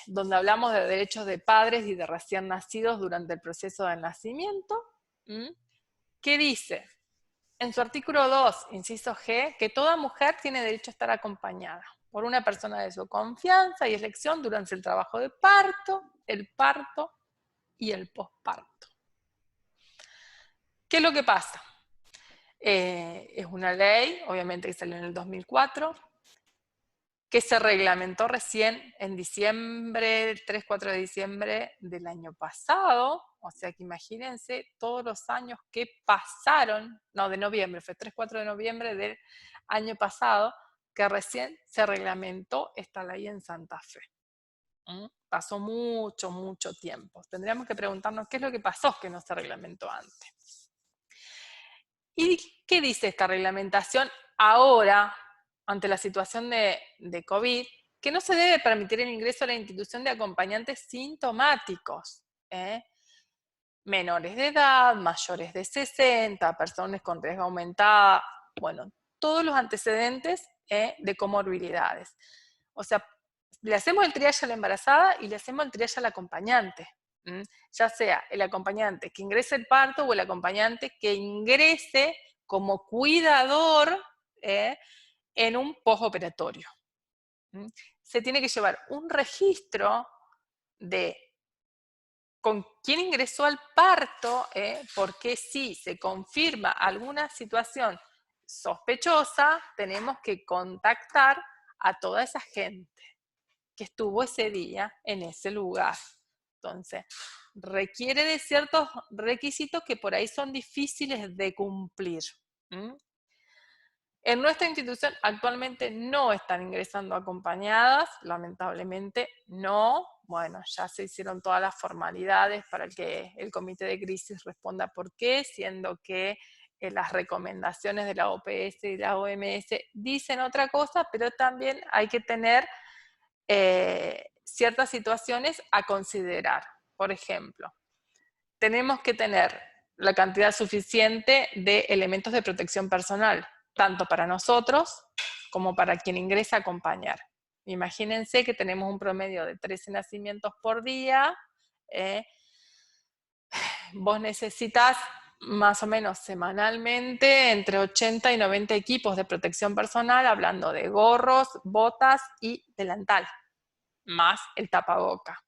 donde hablamos de derechos de padres y de recién nacidos durante el proceso del nacimiento. ¿Qué dice? En su artículo 2, inciso G, que toda mujer tiene derecho a estar acompañada por una persona de su confianza y elección durante el trabajo de parto, el parto y el posparto. ¿Qué es lo que pasa? Es una ley, obviamente que salió en el 2004, que se reglamentó recién en diciembre, 3-4 de diciembre del año pasado, o sea que imagínense todos los años que pasaron, no, de noviembre, fue 3-4 de noviembre del año pasado, que recién se reglamentó esta ley en Santa Fe. Pasó mucho, mucho tiempo. Tendríamos que preguntarnos qué es lo que pasó que no se reglamentó antes. ¿Y qué dice esta reglamentación ahora, ante la situación de COVID? Que no se debe permitir el ingreso a la institución de acompañantes sintomáticos, menores de edad, mayores de 60, personas con riesgo aumentado, bueno, todos los antecedentes de comorbilidades. O sea, le hacemos el triage a la embarazada y le hacemos el triage al acompañante. Ya sea el acompañante que ingrese el parto o el acompañante que ingrese como cuidador en un postoperatorio. Se tiene que llevar un registro de con quién ingresó al parto, porque si se confirma alguna situación sospechosa, tenemos que contactar a toda esa gente que estuvo ese día en ese lugar. Entonces, requiere de ciertos requisitos que por ahí son difíciles de cumplir. En nuestra institución actualmente no están ingresando acompañadas, lamentablemente no. Bueno, ya se hicieron todas las formalidades para que el comité de crisis responda por qué, siendo que las recomendaciones de la OPS y la OMS dicen otra cosa, pero también hay que tener ciertas situaciones a considerar. Por ejemplo, tenemos que tener la cantidad suficiente de elementos de protección personal, tanto para nosotros como para quien ingresa a acompañar. Imagínense que tenemos un promedio de 13 nacimientos por día. Vos necesitas más o menos semanalmente entre 80 y 90 equipos de protección personal, hablando de gorros, botas y delantal, más el tapaboca.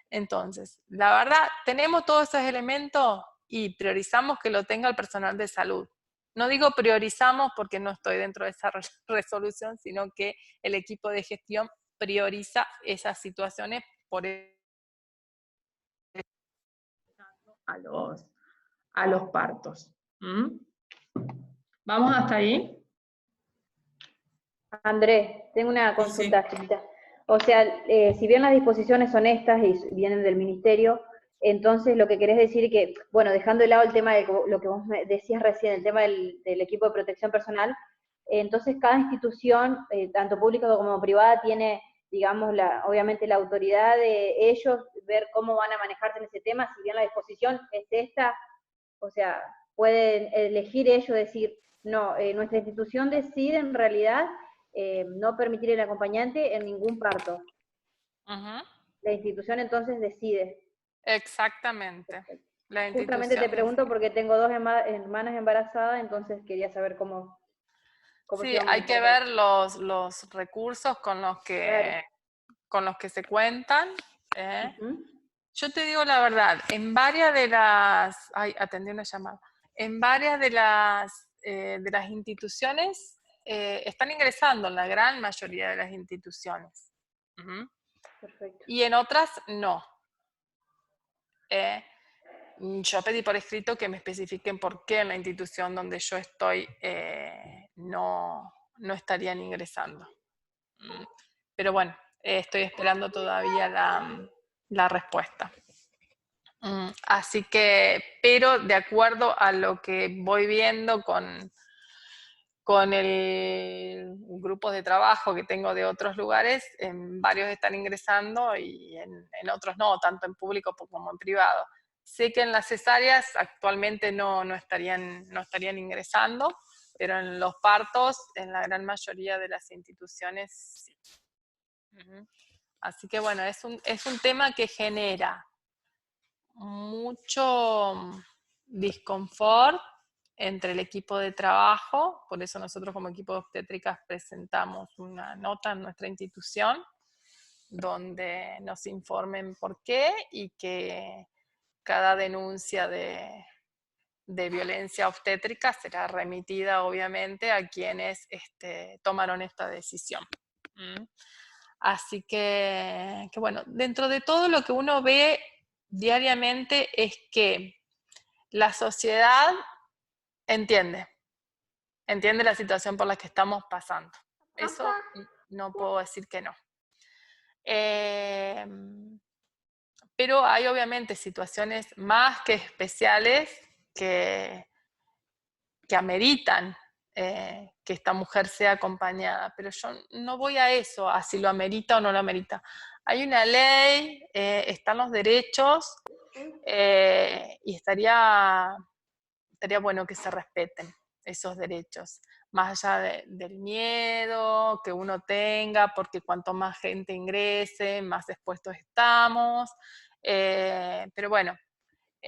Entonces, la verdad, tenemos todos esos elementos y priorizamos que lo tenga el personal de salud. No digo priorizamos porque no estoy dentro de esa resolución, sino que el equipo de gestión prioriza esas situaciones por a los partos. ¿Vamos hasta ahí? Andrés, tengo una consulta, Sí. chiquita. O sea, si bien las disposiciones son estas y vienen del ministerio, entonces lo que querés decir que, bueno, dejando de lado el tema de lo que vos me decías recién, el tema del equipo de protección personal, entonces cada institución, tanto pública como privada, tiene, digamos, obviamente la autoridad de ellos, ver cómo van a manejarse en ese tema, si bien la disposición es esta, o sea, pueden elegir ellos decir, no, nuestra institución decide en realidad no permitir el acompañante en ningún parto. La institución entonces decide. Exactamente. La Justamente te pregunto porque tengo 2 hermanas embarazadas, entonces quería saber cómo sí, se iba a hay que manejar. ver los recursos con los que se cuentan. Yo te digo la verdad, en varias de las... Ay, atendí una llamada. En varias de las instituciones están ingresando, en la gran mayoría de las instituciones. Perfecto. Y en otras no. Yo pedí por escrito que me especifiquen por qué en la institución donde yo estoy no estarían ingresando. Pero bueno, estoy esperando todavía la respuesta. Así que, pero de acuerdo a lo que voy viendo con el grupo de trabajo que tengo de otros lugares, en varios están ingresando y en otros no, tanto en público como en privado. Sé que en las cesáreas actualmente no estarían ingresando, pero en los partos, en la gran mayoría de las instituciones, sí. Así que bueno, es un tema que genera mucho disconfort entre el equipo de trabajo, por eso nosotros como equipo de obstétricas presentamos una nota en nuestra institución donde nos informen por qué y que cada denuncia de violencia obstétrica será remitida obviamente a quienes tomaron esta decisión. Así que bueno, dentro de todo lo que uno ve diariamente es que la sociedad entiende la situación por la que estamos pasando. Eso no puedo decir que no. Pero hay obviamente situaciones más que especiales que ameritan que esta mujer sea acompañada, pero yo no voy a eso, a si lo amerita o no lo amerita. Hay una ley, están los derechos y estaría bueno que se respeten esos derechos, más allá del miedo que uno tenga, porque cuanto más gente ingrese, más expuestos estamos, pero bueno,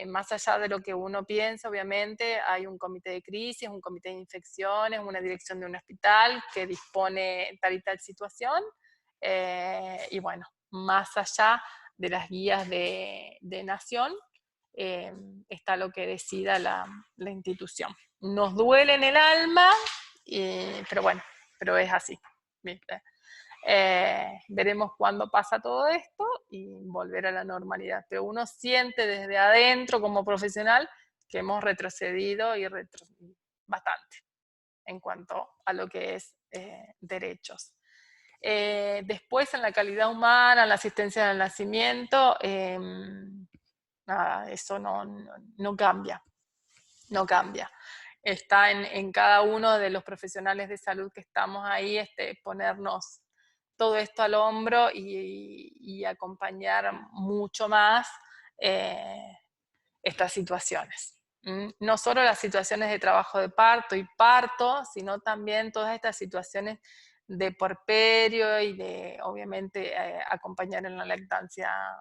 más allá de lo que uno piensa, obviamente, hay un comité de crisis, un comité de infecciones, una dirección de un hospital que dispone tal y tal situación, y bueno, más allá de las guías de nación, está lo que decida la institución. Nos duele en el alma, pero bueno, pero es así, ¿viste? Veremos cuándo pasa todo esto y volver a la normalidad. Pero uno siente desde adentro como profesional que hemos retrocedido bastante en cuanto a lo que es derechos. Después en la calidad humana, en la asistencia al nacimiento, nada, eso no cambia, no cambia. Está en cada uno de los profesionales de salud que estamos ahí, ponernos todo esto al hombro y acompañar mucho más estas situaciones. No solo las situaciones de trabajo de parto y parto, sino también todas estas situaciones de puerperio y de, obviamente, acompañar en la lactancia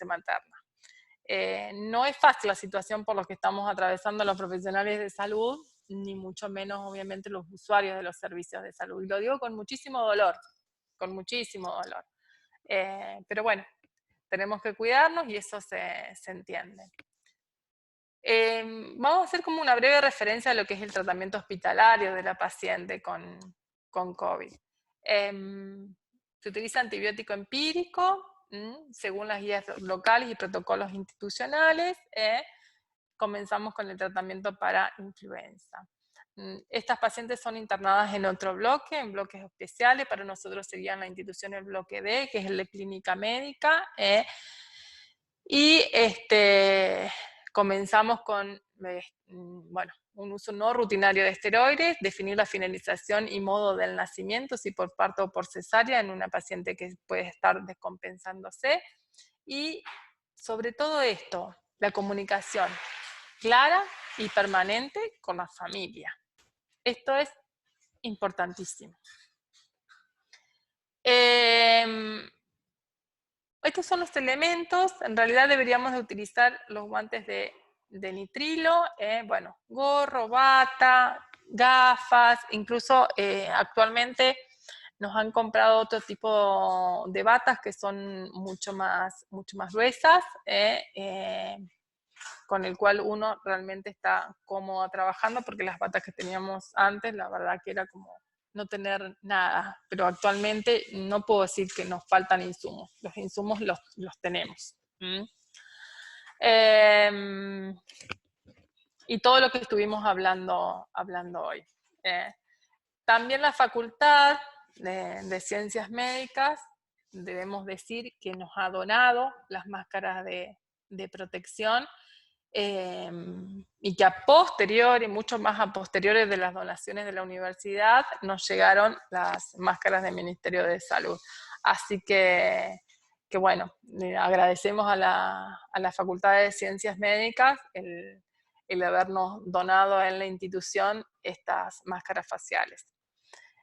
materna. No es fácil la situación por la que estamos atravesando los profesionales de salud, ni mucho menos, obviamente, los usuarios de los servicios de salud. Y lo digo con muchísimo dolor, pero bueno, tenemos que cuidarnos y eso se entiende. Vamos a hacer como una breve referencia a lo que es el tratamiento hospitalario de la paciente con COVID. Se utiliza antibiótico empírico, según las guías locales y protocolos institucionales. Comenzamos con el tratamiento para influenza. Estas pacientes son internadas en otro bloque, en bloques especiales. Para nosotros sería en la institución el bloque D, que es el de clínica médica. Y comenzamos con un uso no rutinario de esteroides, definir la finalización y modo del nacimiento, si por parto o por cesárea, en una paciente que puede estar descompensándose. Y sobre todo esto, la comunicación clara y permanente con la familia. Esto es importantísimo. Estos son los elementos. En realidad deberíamos de utilizar los guantes de nitrilo, gorro, bata, gafas, incluso actualmente nos han comprado otro tipo de batas que son mucho más gruesas, con el cual uno realmente está cómodo trabajando, porque las batas que teníamos antes, la verdad que era como no tener nada, pero actualmente no puedo decir que nos faltan insumos, los insumos los tenemos. Y todo lo que estuvimos hablando hoy. También la Facultad de Ciencias Médicas, debemos decir que nos ha donado las máscaras de protección, y que a posteriori, mucho más a posteriori de las donaciones de la universidad, nos llegaron las máscaras del Ministerio de Salud. Así que bueno, agradecemos a la Facultad de Ciencias Médicas el habernos donado en la institución estas máscaras faciales.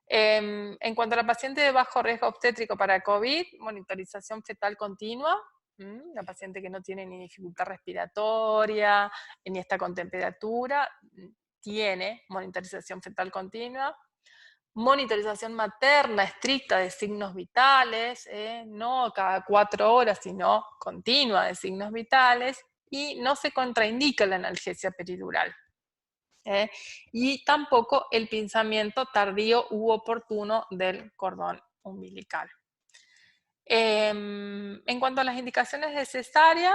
En cuanto a la paciente de bajo riesgo obstétrico para COVID, monitorización fetal continua. La paciente que no tiene ni dificultad respiratoria, ni está con temperatura, tiene monitorización fetal continua. Monitorización materna estricta de signos vitales, no cada 4 horas, sino continua de signos vitales, y no se contraindica la analgesia peridural. Y tampoco el pinzamiento tardío u oportuno del cordón umbilical. En cuanto a las indicaciones de cesárea,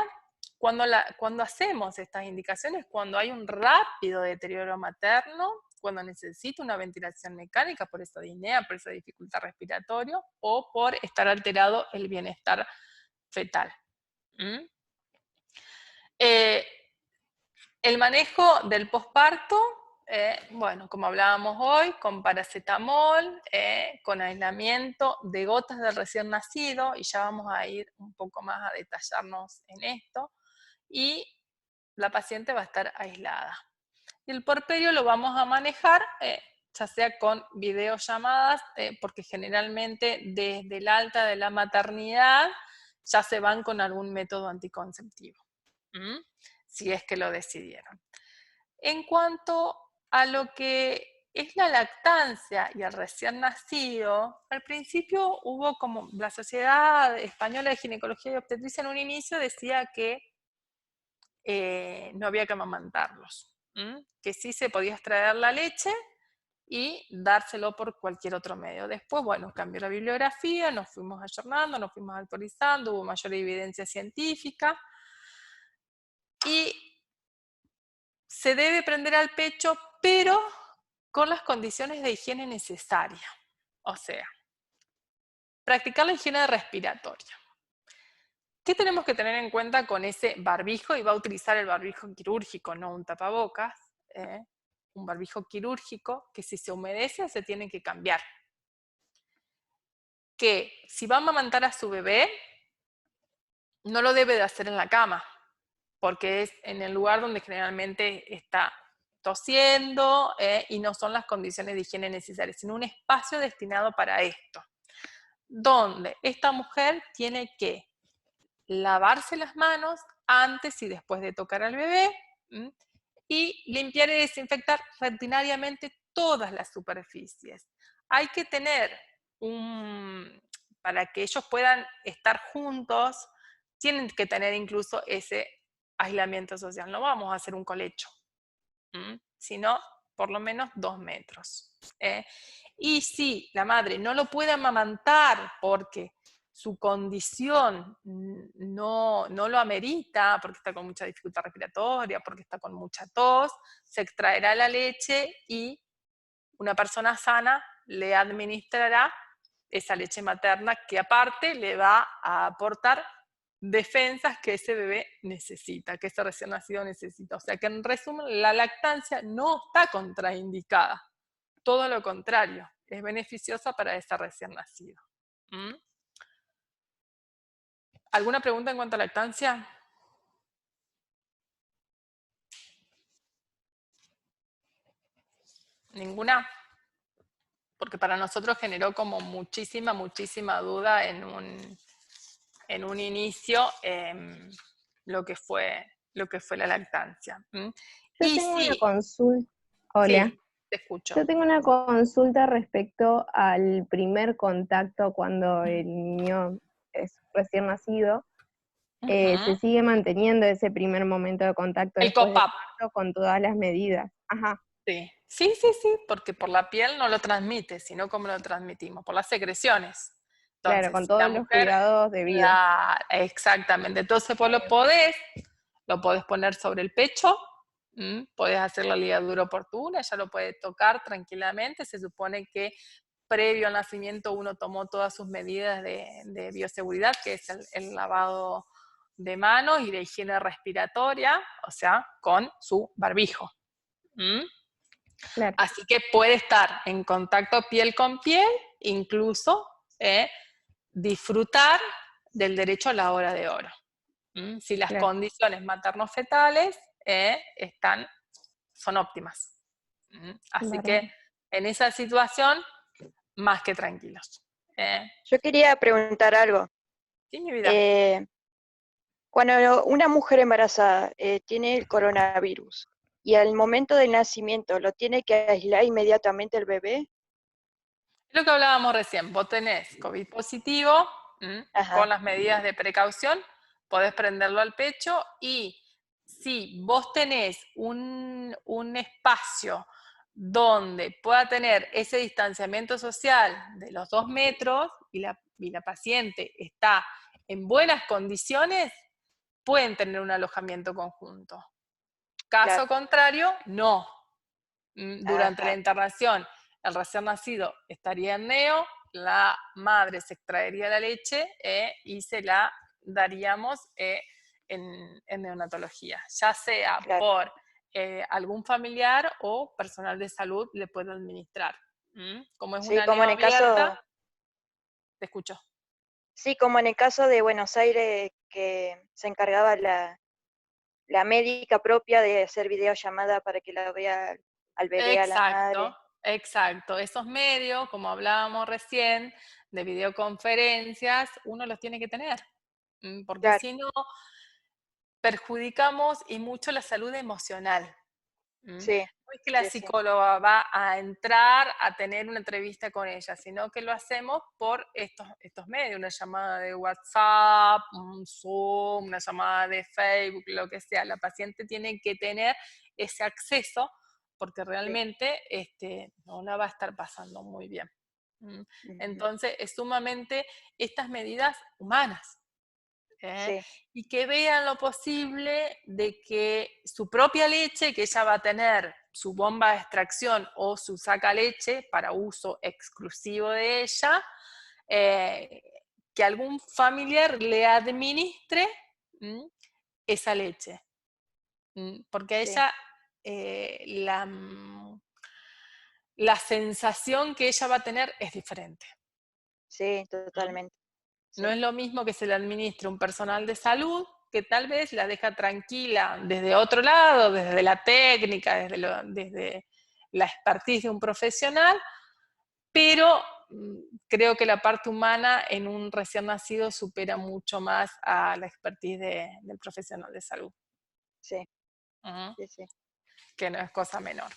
cuando hacemos estas indicaciones, cuando hay un rápido deterioro materno, cuando necesita una ventilación mecánica por esa disnea, por esa dificultad respiratoria, o por estar alterado el bienestar fetal. El manejo del posparto, como hablábamos hoy, con paracetamol, con aislamiento de gotas del recién nacido, y ya vamos a ir un poco más a detallarnos en esto, y la paciente va a estar aislada. Y el puerperio lo vamos a manejar, ya sea con videollamadas, porque generalmente desde el alta de la maternidad ya se van con algún método anticonceptivo, si es que lo decidieron. En cuanto a lo que es la lactancia y el recién nacido, al principio hubo como la Sociedad Española de Ginecología y Obstetricia en un inicio decía que no había que amamantarlos, que sí se podía extraer la leche y dárselo por cualquier otro medio. Después, bueno, cambió la bibliografía, nos fuimos ayornando, nos fuimos actualizando, hubo mayor evidencia científica, y se debe prender al pecho, pero con las condiciones de higiene necesarias. O sea, practicar la higiene respiratoria. ¿Qué tenemos que tener en cuenta con ese barbijo? Y va a utilizar el barbijo quirúrgico, no un tapabocas. Un barbijo quirúrgico que si se humedece se tiene que cambiar. Que si va a amamantar a su bebé, no lo debe de hacer en la cama, porque es en el lugar donde generalmente está tosiendo y no son las condiciones de higiene necesarias, sino un espacio destinado para esto, donde esta mujer tiene que lavarse las manos antes y después de tocar al bebé y limpiar y desinfectar rutinariamente todas las superficies. Hay que tener para que ellos puedan estar juntos, tienen que tener incluso ese aislamiento social. No vamos a hacer un colecho, sino por lo menos 2 metros. Y si la madre no lo puede amamantar porque su condición no lo amerita, porque está con mucha dificultad respiratoria, porque está con mucha tos, se extraerá la leche y una persona sana le administrará esa leche materna que aparte le va a aportar defensas que ese bebé necesita, que ese recién nacido necesita. O sea que en resumen, la lactancia no está contraindicada. Todo lo contrario, es beneficiosa para ese recién nacido. ¿Alguna pregunta en cuanto a lactancia? ¿Ninguna? Porque para nosotros generó como muchísima duda en un inicio lo que fue la lactancia. Yo tengo una consulta. Hola. Sí, te escucho. Yo tengo una consulta respecto al primer contacto cuando el niño es recién nacido. Se sigue manteniendo ese primer momento de contacto el después del COPAP parto con todas las medidas. Ajá. Sí, porque por la piel no lo transmite, sino como lo transmitimos, por las secreciones. Entonces, claro, con todos los cuidados debidos. Exactamente, entonces vos lo podés poner sobre el pecho, podés hacer la ligadura oportuna, ella lo puede tocar tranquilamente, se supone que previo al nacimiento uno tomó todas sus medidas de bioseguridad, que es el lavado de manos y de higiene respiratoria, o sea, con su barbijo. Claro. Así que puede estar en contacto piel con piel, incluso disfrutar del derecho a la hora de oro. Si las condiciones materno-fetales son óptimas. Así que en esa situación, más que tranquilos. Yo quería preguntar algo. Sí, mi vida. Cuando una mujer embarazada tiene el coronavirus y al momento del nacimiento lo tiene que aislar inmediatamente el bebé. Lo que hablábamos recién, vos tenés COVID positivo, con las medidas de precaución, podés prenderlo al pecho y si vos tenés un espacio donde pueda tener ese distanciamiento social de los 2 metros y la paciente está en buenas condiciones, pueden tener un alojamiento conjunto. Caso contrario, no. Durante la internación, el recién nacido estaría en neo, la madre se extraería la leche y se la daríamos en neonatología, ya sea por algún familiar o personal de salud le puede administrar. Como es una como en el abierta, caso, te escucho. Sí, como en el caso de Buenos Aires, que se encargaba la médica propia de hacer videollamada para que la vea al bebé, a la madre. Exacto. Esos medios, como hablábamos recién, de videoconferencias, uno los tiene que tener, porque si no, perjudicamos y mucho la salud emocional. Sí. es que la psicóloga va a entrar a tener una entrevista con ella, sino que lo hacemos por estos medios, una llamada de WhatsApp, un Zoom, una llamada de Facebook, lo que sea. La paciente tiene que tener ese acceso porque realmente no la va a estar pasando muy bien. Entonces, es sumamente estas medidas humanas. Y que vean lo posible de que su propia leche, que ella va a tener su bomba de extracción o su saca leche para uso exclusivo de ella, que algún familiar le administre esa leche. Porque a ella la sensación que ella va a tener es diferente. Sí, totalmente. No es lo mismo que se le administre un personal de salud, que tal vez la deja tranquila desde otro lado, desde la técnica, desde la expertise de un profesional, pero creo que la parte humana en un recién nacido supera mucho más a la expertise del profesional de salud. Sí. Sí. Que no es cosa menor.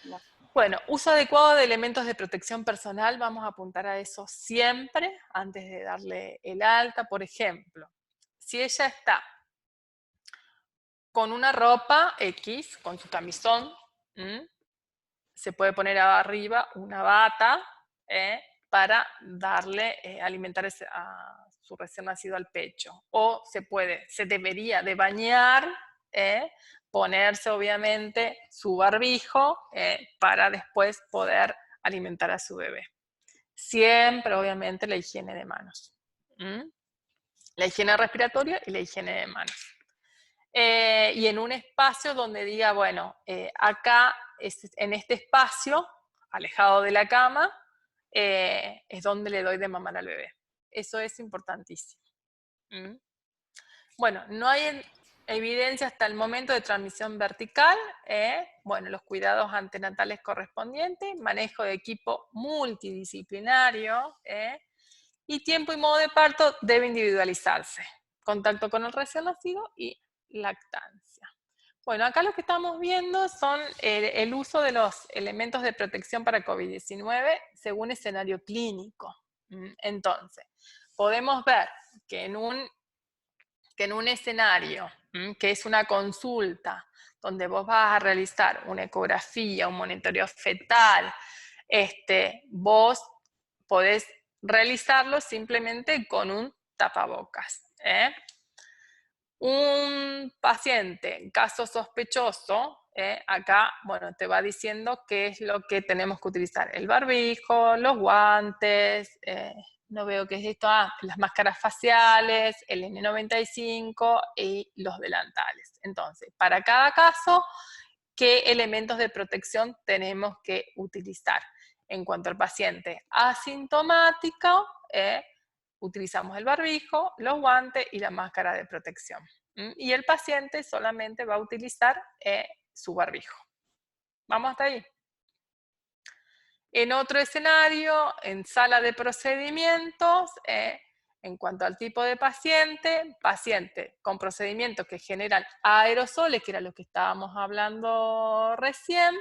No. Bueno, uso adecuado de elementos de protección personal, vamos a apuntar a eso siempre antes de darle el alta. Por ejemplo, si ella está con una ropa X, con su camisón, se puede poner arriba una bata para darle, alimentar a su recién nacido al pecho. O se debería de bañar, ponerse obviamente su barbijo para después poder alimentar a su bebé. Siempre obviamente la higiene de manos. La higiene respiratoria y la higiene de manos. Y en un espacio donde diga, bueno, acá, en este espacio, alejado de la cama, es donde le doy de mamar al bebé. Eso es importantísimo. Bueno, no hay evidencia hasta el momento de transmisión vertical. Bueno, los cuidados antenatales correspondientes, manejo de equipo multidisciplinario, y tiempo y modo de parto debe individualizarse. Contacto con el recién nacido y lactancia. Bueno, acá lo que estamos viendo son el uso de los elementos de protección para COVID-19 según escenario clínico. Entonces, podemos ver que en un escenario, que es una consulta, donde vos vas a realizar una ecografía, un monitoreo fetal, vos podés realizarlo simplemente con un tapabocas. Un paciente, caso sospechoso, acá, bueno, te va diciendo qué es lo que tenemos que utilizar. El barbijo, los guantes, no veo qué es esto, las máscaras faciales, el N95 y los delantales. Entonces, para cada caso, ¿qué elementos de protección tenemos que utilizar? En cuanto al paciente asintomático, utilizamos el barbijo, los guantes y la máscara de protección. Y el paciente solamente va a utilizar su barbijo. ¿Vamos hasta ahí? En otro escenario, en sala de procedimientos, en cuanto al tipo de paciente con procedimientos que generan aerosoles, que era lo que estábamos hablando recién.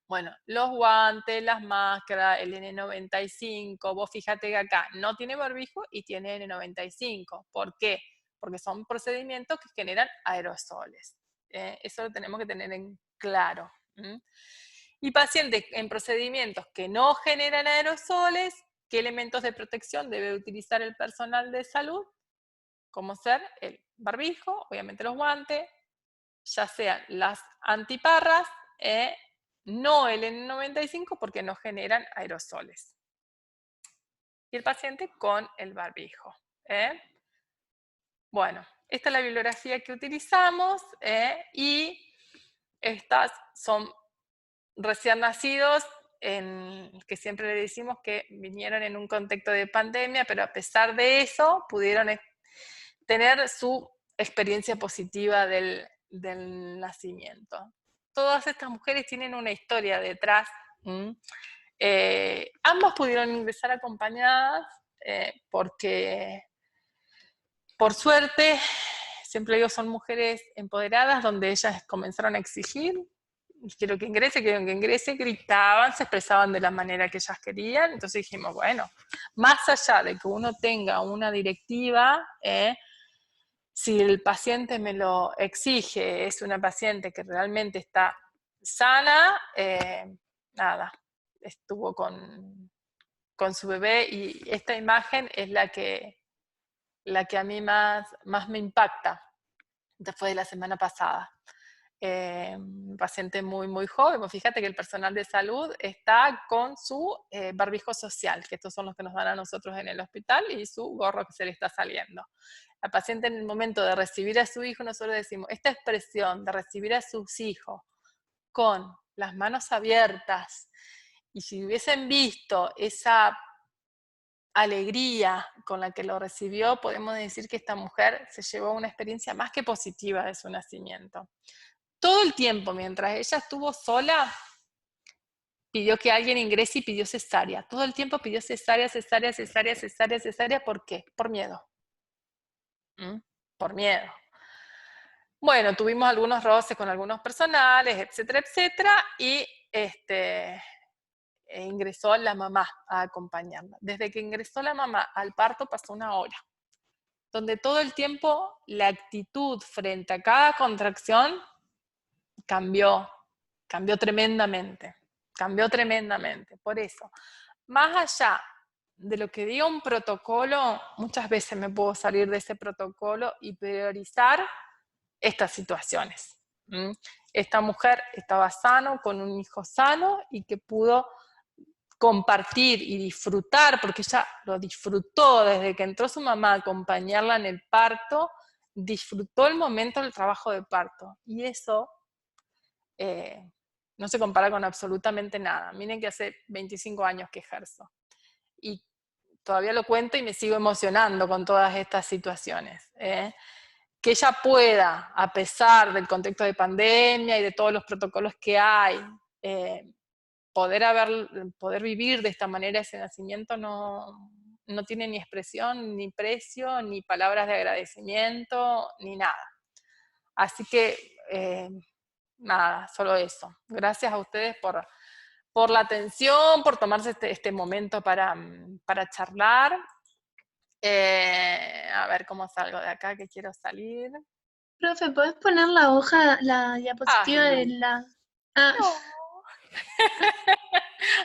Bueno, los guantes, las máscaras, el N95, vos fíjate que acá no tiene barbijo y tiene N95. ¿Por qué? Porque son procedimientos que generan aerosoles. Eso lo tenemos que tener en claro. Y pacientes en procedimientos que no generan aerosoles, ¿qué elementos de protección debe utilizar el personal de salud? Como ser el barbijo, obviamente los guantes, ya sean las antiparras, no el N95 porque no generan aerosoles. Y el paciente con el barbijo. Bueno, esta es la bibliografía que utilizamos y estas son recién nacidos que siempre le decimos que vinieron en un contexto de pandemia, pero a pesar de eso pudieron tener su experiencia positiva del nacimiento. Todas estas mujeres tienen una historia detrás. Ambas pudieron ingresar acompañadas porque, por suerte, siempre digo, son mujeres empoderadas donde ellas comenzaron a exigir quiero que ingrese, gritaban, se expresaban de la manera que ellas querían. Entonces dijimos, bueno, más allá de que uno tenga una directiva, si el paciente me lo exige, es una paciente que realmente está sana, nada, estuvo con su bebé, y esta imagen es la que a mí más me impacta después de la semana pasada. Un paciente muy, muy joven. Fíjate que el personal de salud está con su barbijo social, que estos son los que nos dan a nosotros en el hospital, y su gorro que se le está saliendo. La paciente, en el momento de recibir a su hijo, nosotros decimos, esta expresión de recibir a sus hijos con las manos abiertas, y si hubiesen visto esa alegría con la que lo recibió, podemos decir que esta mujer se llevó una experiencia más que positiva de su nacimiento. Todo el tiempo, mientras ella estuvo sola, pidió que alguien ingrese y pidió cesárea. Todo el tiempo pidió cesárea. ¿Por qué? Por miedo. Por miedo. Bueno, tuvimos algunos roces con algunos personales, etcétera, y ingresó la mamá a acompañarla. Desde que ingresó la mamá al parto pasó 1 hora, donde todo el tiempo la actitud frente a cada contracción cambió tremendamente. Por eso, más allá de lo que diga un protocolo, muchas veces me puedo salir de ese protocolo y priorizar estas situaciones. Esta mujer estaba sano, con un hijo sano, y que pudo compartir y disfrutar, porque ella lo disfrutó desde que entró su mamá a acompañarla en el parto, disfrutó el momento del trabajo de parto, y eso no se compara con absolutamente nada. Miren que hace 25 años que ejerzo, y todavía lo cuento y me sigo emocionando con todas estas situaciones. Que ella pueda, a pesar del contexto de pandemia y de todos los protocolos que hay, poder vivir de esta manera ese nacimiento no tiene ni expresión, ni precio, ni palabras de agradecimiento, ni nada. Así que, nada, solo eso. Gracias a ustedes por la atención, por tomarse este momento para charlar. A ver cómo salgo de acá, que quiero salir. Profe, ¿podés poner la hoja, la diapositiva de la... Ah. No.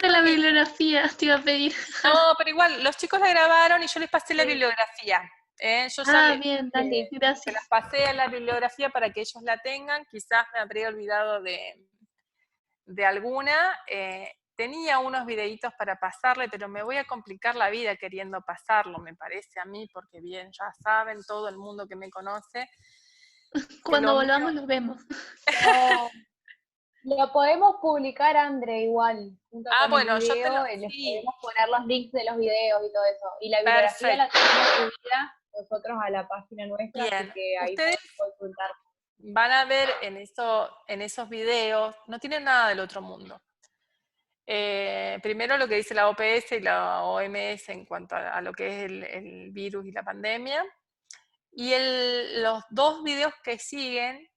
De la bibliografía, te iba a pedir. No, pero igual, los chicos la grabaron y yo les pasé la bibliografía. Yo ya bien, dale, gracias. se las pasé a la bibliografía para que ellos la tengan. Quizás me habría olvidado de alguna. Tenía unos videitos para pasarle, pero me voy a complicar la vida queriendo pasarlo, me parece a mí, porque bien, ya saben, todo el mundo que me conoce. Cuando volvamos los vemos. Lo podemos publicar, André, igual. Junto con bueno, el video, les podemos poner los links de los videos y todo eso. Y la bibliografía la tenemos subida nosotros a la página nuestra, bien. Así que ahí ustedes pueden consultar. Van a ver en esos videos, no tienen nada del otro mundo. Primero lo que dice la OPS y la OMS en cuanto a lo que es el virus y la pandemia. Y los 2 videos que siguen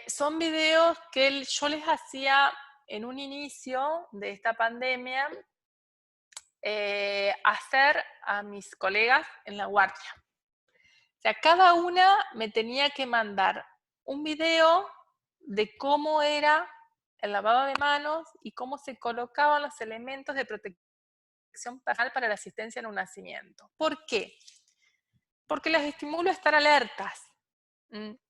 son videos que yo les hacía en un inicio de esta pandemia hacer a mis colegas en la guardia. O sea, cada una me tenía que mandar un video de cómo era el lavado de manos y cómo se colocaban los elementos de protección personal para la asistencia en un nacimiento. ¿Por qué? Porque las estimulo a estar alertas.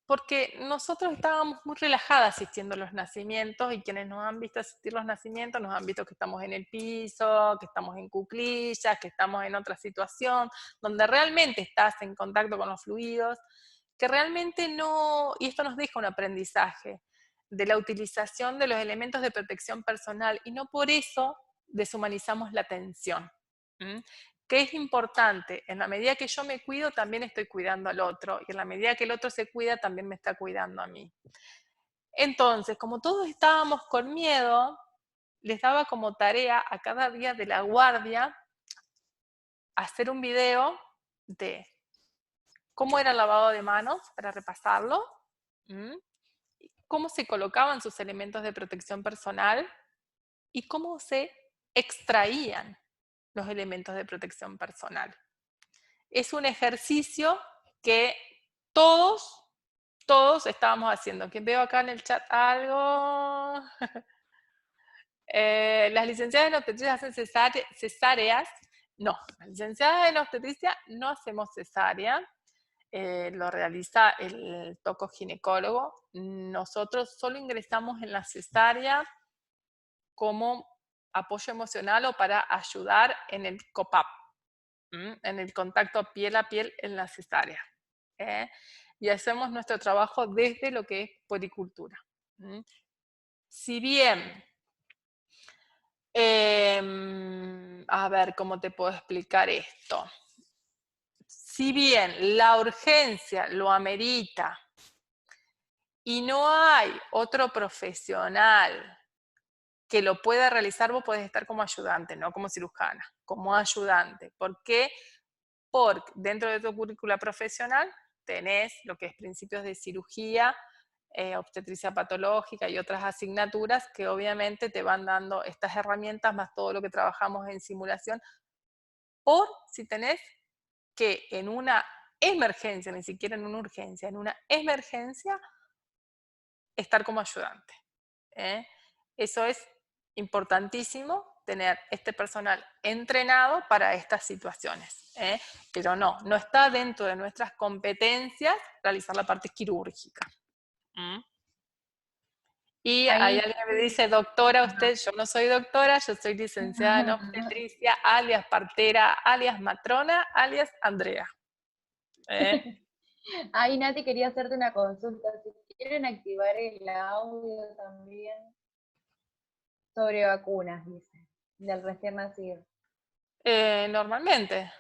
Porque nosotros estábamos muy relajadas asistiendo a los nacimientos, y quienes nos han visto asistir a los nacimientos nos han visto que estamos en el piso, que estamos en cuclillas, que estamos en otra situación, donde realmente estás en contacto con los fluidos, que realmente no, y esto nos deja un aprendizaje de la utilización de los elementos de protección personal, y no por eso deshumanizamos la atención. Que es importante, en la medida que yo me cuido, también estoy cuidando al otro, y en la medida que el otro se cuida, también me está cuidando a mí. Entonces, como todos estábamos con miedo, les daba como tarea a cada día de la guardia hacer un video de cómo era el lavado de manos, para repasarlo, cómo se colocaban sus elementos de protección personal y cómo se extraían los elementos de protección personal. Es un ejercicio que todos estábamos haciendo. Que veo acá en el chat algo. Las licenciadas en obstetricia hacen cesáreas. No, las licenciadas en obstetricia no hacemos cesárea. Lo realiza el tocoginecólogo. Nosotros solo ingresamos en la cesárea como apoyo emocional o para ayudar en el COPAP, en el contacto piel a piel en la cesárea. Y hacemos nuestro trabajo desde lo que es puericultura. Si bien, a ver cómo te puedo explicar esto. Si bien la urgencia lo amerita y no hay otro profesional que lo pueda realizar, vos podés estar como ayudante, no como cirujana, como ayudante. ¿Por qué? Porque dentro de tu currícula profesional tenés lo que es principios de cirugía, obstetricia patológica y otras asignaturas que obviamente te van dando estas herramientas más todo lo que trabajamos en simulación, por si tenés que en una emergencia, ni siquiera en una urgencia, en una emergencia, estar como ayudante. Eso es importantísimo, tener este personal entrenado para estas situaciones. Pero no está dentro de nuestras competencias realizar la parte quirúrgica. Y ahí alguien me dice, doctora, usted, yo no soy doctora, yo soy licenciada en obstetricia, alias partera, alias matrona, alias Andrea. Ay, Nati, quería hacerte una consulta. Si quieren activar el audio también sobre vacunas, dice, del recién nacido. Normalmente.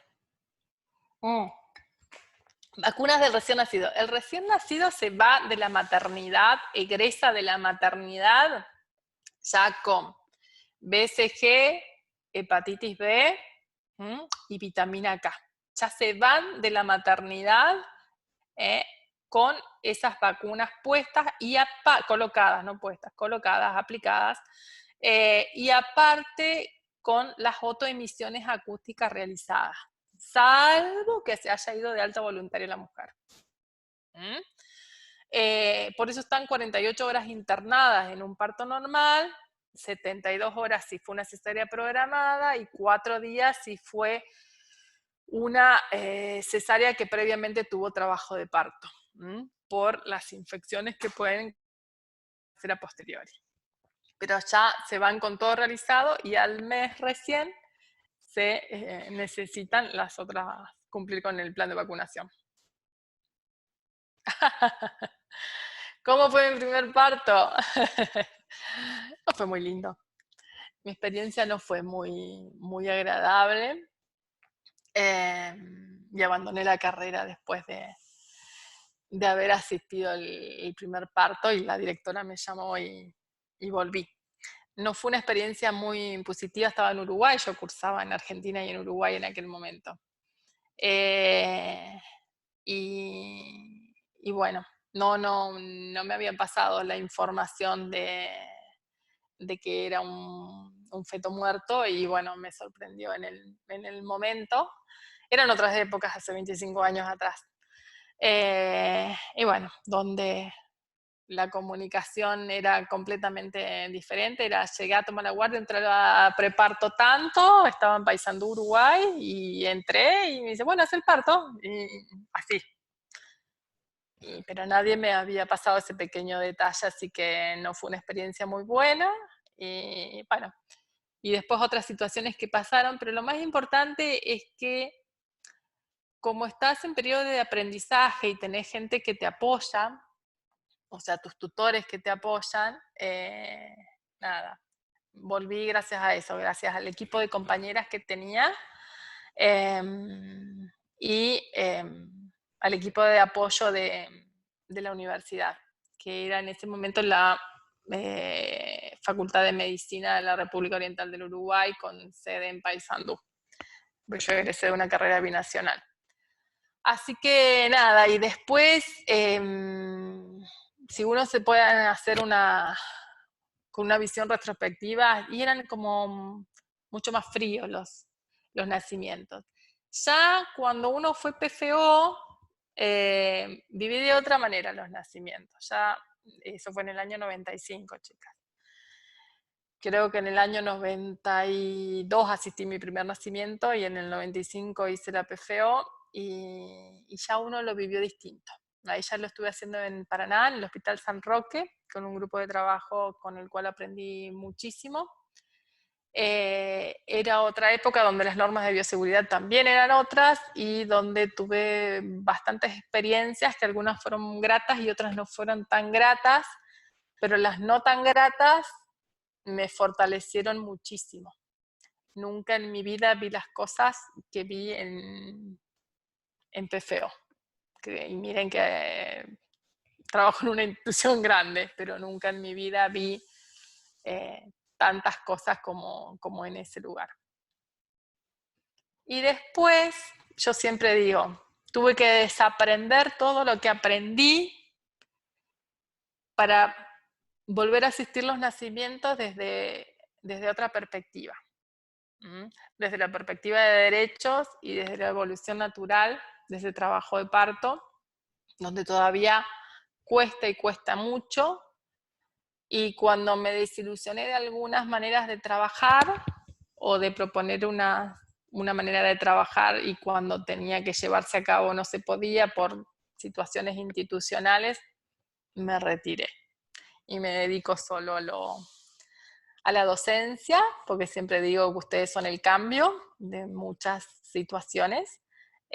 Vacunas del recién nacido. El recién nacido se va de la maternidad, egresa de la maternidad ya con BCG, hepatitis B y vitamina K. Ya se van de la maternidad con esas vacunas puestas y colocadas, no puestas, colocadas, aplicadas, y aparte con las autoemisiones acústicas realizadas, salvo que se haya ido de alta voluntaria la mujer. Por eso están 48 horas internadas en un parto normal, 72 horas si fue una cesárea programada y 4 días si fue una cesárea que previamente tuvo trabajo de parto, por las infecciones que pueden ser a posteriori. Pero ya se van con todo realizado y al mes recién se necesitan las otras cumplir con el plan de vacunación. ¿Cómo fue mi primer parto? No fue muy lindo. Mi experiencia no fue muy agradable. Y abandoné la carrera después de haber asistido el primer parto y la directora me llamó y volví. No fue una experiencia muy positiva, estaba en Uruguay, yo cursaba en Argentina y en Uruguay en aquel momento. Y bueno, no me habían pasado la información de que era un feto muerto y bueno, me sorprendió en el momento. Eran otras épocas, hace 25 años atrás. Y bueno, donde la comunicación era completamente diferente, llegué a tomar la guardia, entré a preparto tanto, estaba en Paysandú, Uruguay, y entré y me dice, bueno, haz el parto, y así. Pero nadie me había pasado ese pequeño detalle, así que no fue una experiencia muy buena, y bueno, y después otras situaciones que pasaron, pero lo más importante es que como estás en periodo de aprendizaje y tenés gente que te apoya, o sea, tus tutores que te apoyan, nada, volví gracias a eso, gracias al equipo de compañeras que tenía y al equipo de apoyo de la universidad, que era en ese momento la Facultad de Medicina de la República Oriental del Uruguay, con sede en Paysandú. Yo egresé de una carrera binacional. Así que nada, y después si uno se puede hacer con una visión retrospectiva, y eran como mucho más fríos los nacimientos. Ya cuando uno fue PFO, viví de otra manera los nacimientos. Ya, eso fue en el año 95, chicas. Creo que en el año 92 asistí a mi primer nacimiento y en el 95 hice la PFO y ya uno lo vivió distinto. Ahí ya lo estuve haciendo en Paraná, en el Hospital San Roque, con un grupo de trabajo con el cual aprendí muchísimo. Era otra época donde las normas de bioseguridad también eran otras y donde tuve bastantes experiencias, que algunas fueron gratas y otras no fueron tan gratas, pero las no tan gratas me fortalecieron muchísimo. Nunca en mi vida vi las cosas que vi en PFO. Y miren que trabajo en una institución grande, pero nunca en mi vida vi tantas cosas como en ese lugar. Y después, yo siempre digo, tuve que desaprender todo lo que aprendí para volver a asistir los nacimientos desde otra perspectiva. Desde la perspectiva de derechos y desde la evolución natural, desde el trabajo de parto, donde todavía cuesta y cuesta mucho. Y cuando me desilusioné de algunas maneras de trabajar o de proponer una manera de trabajar y cuando tenía que llevarse a cabo no se podía por situaciones institucionales, me retiré. Y me dedico solo a la docencia, porque siempre digo que ustedes son el cambio de muchas situaciones,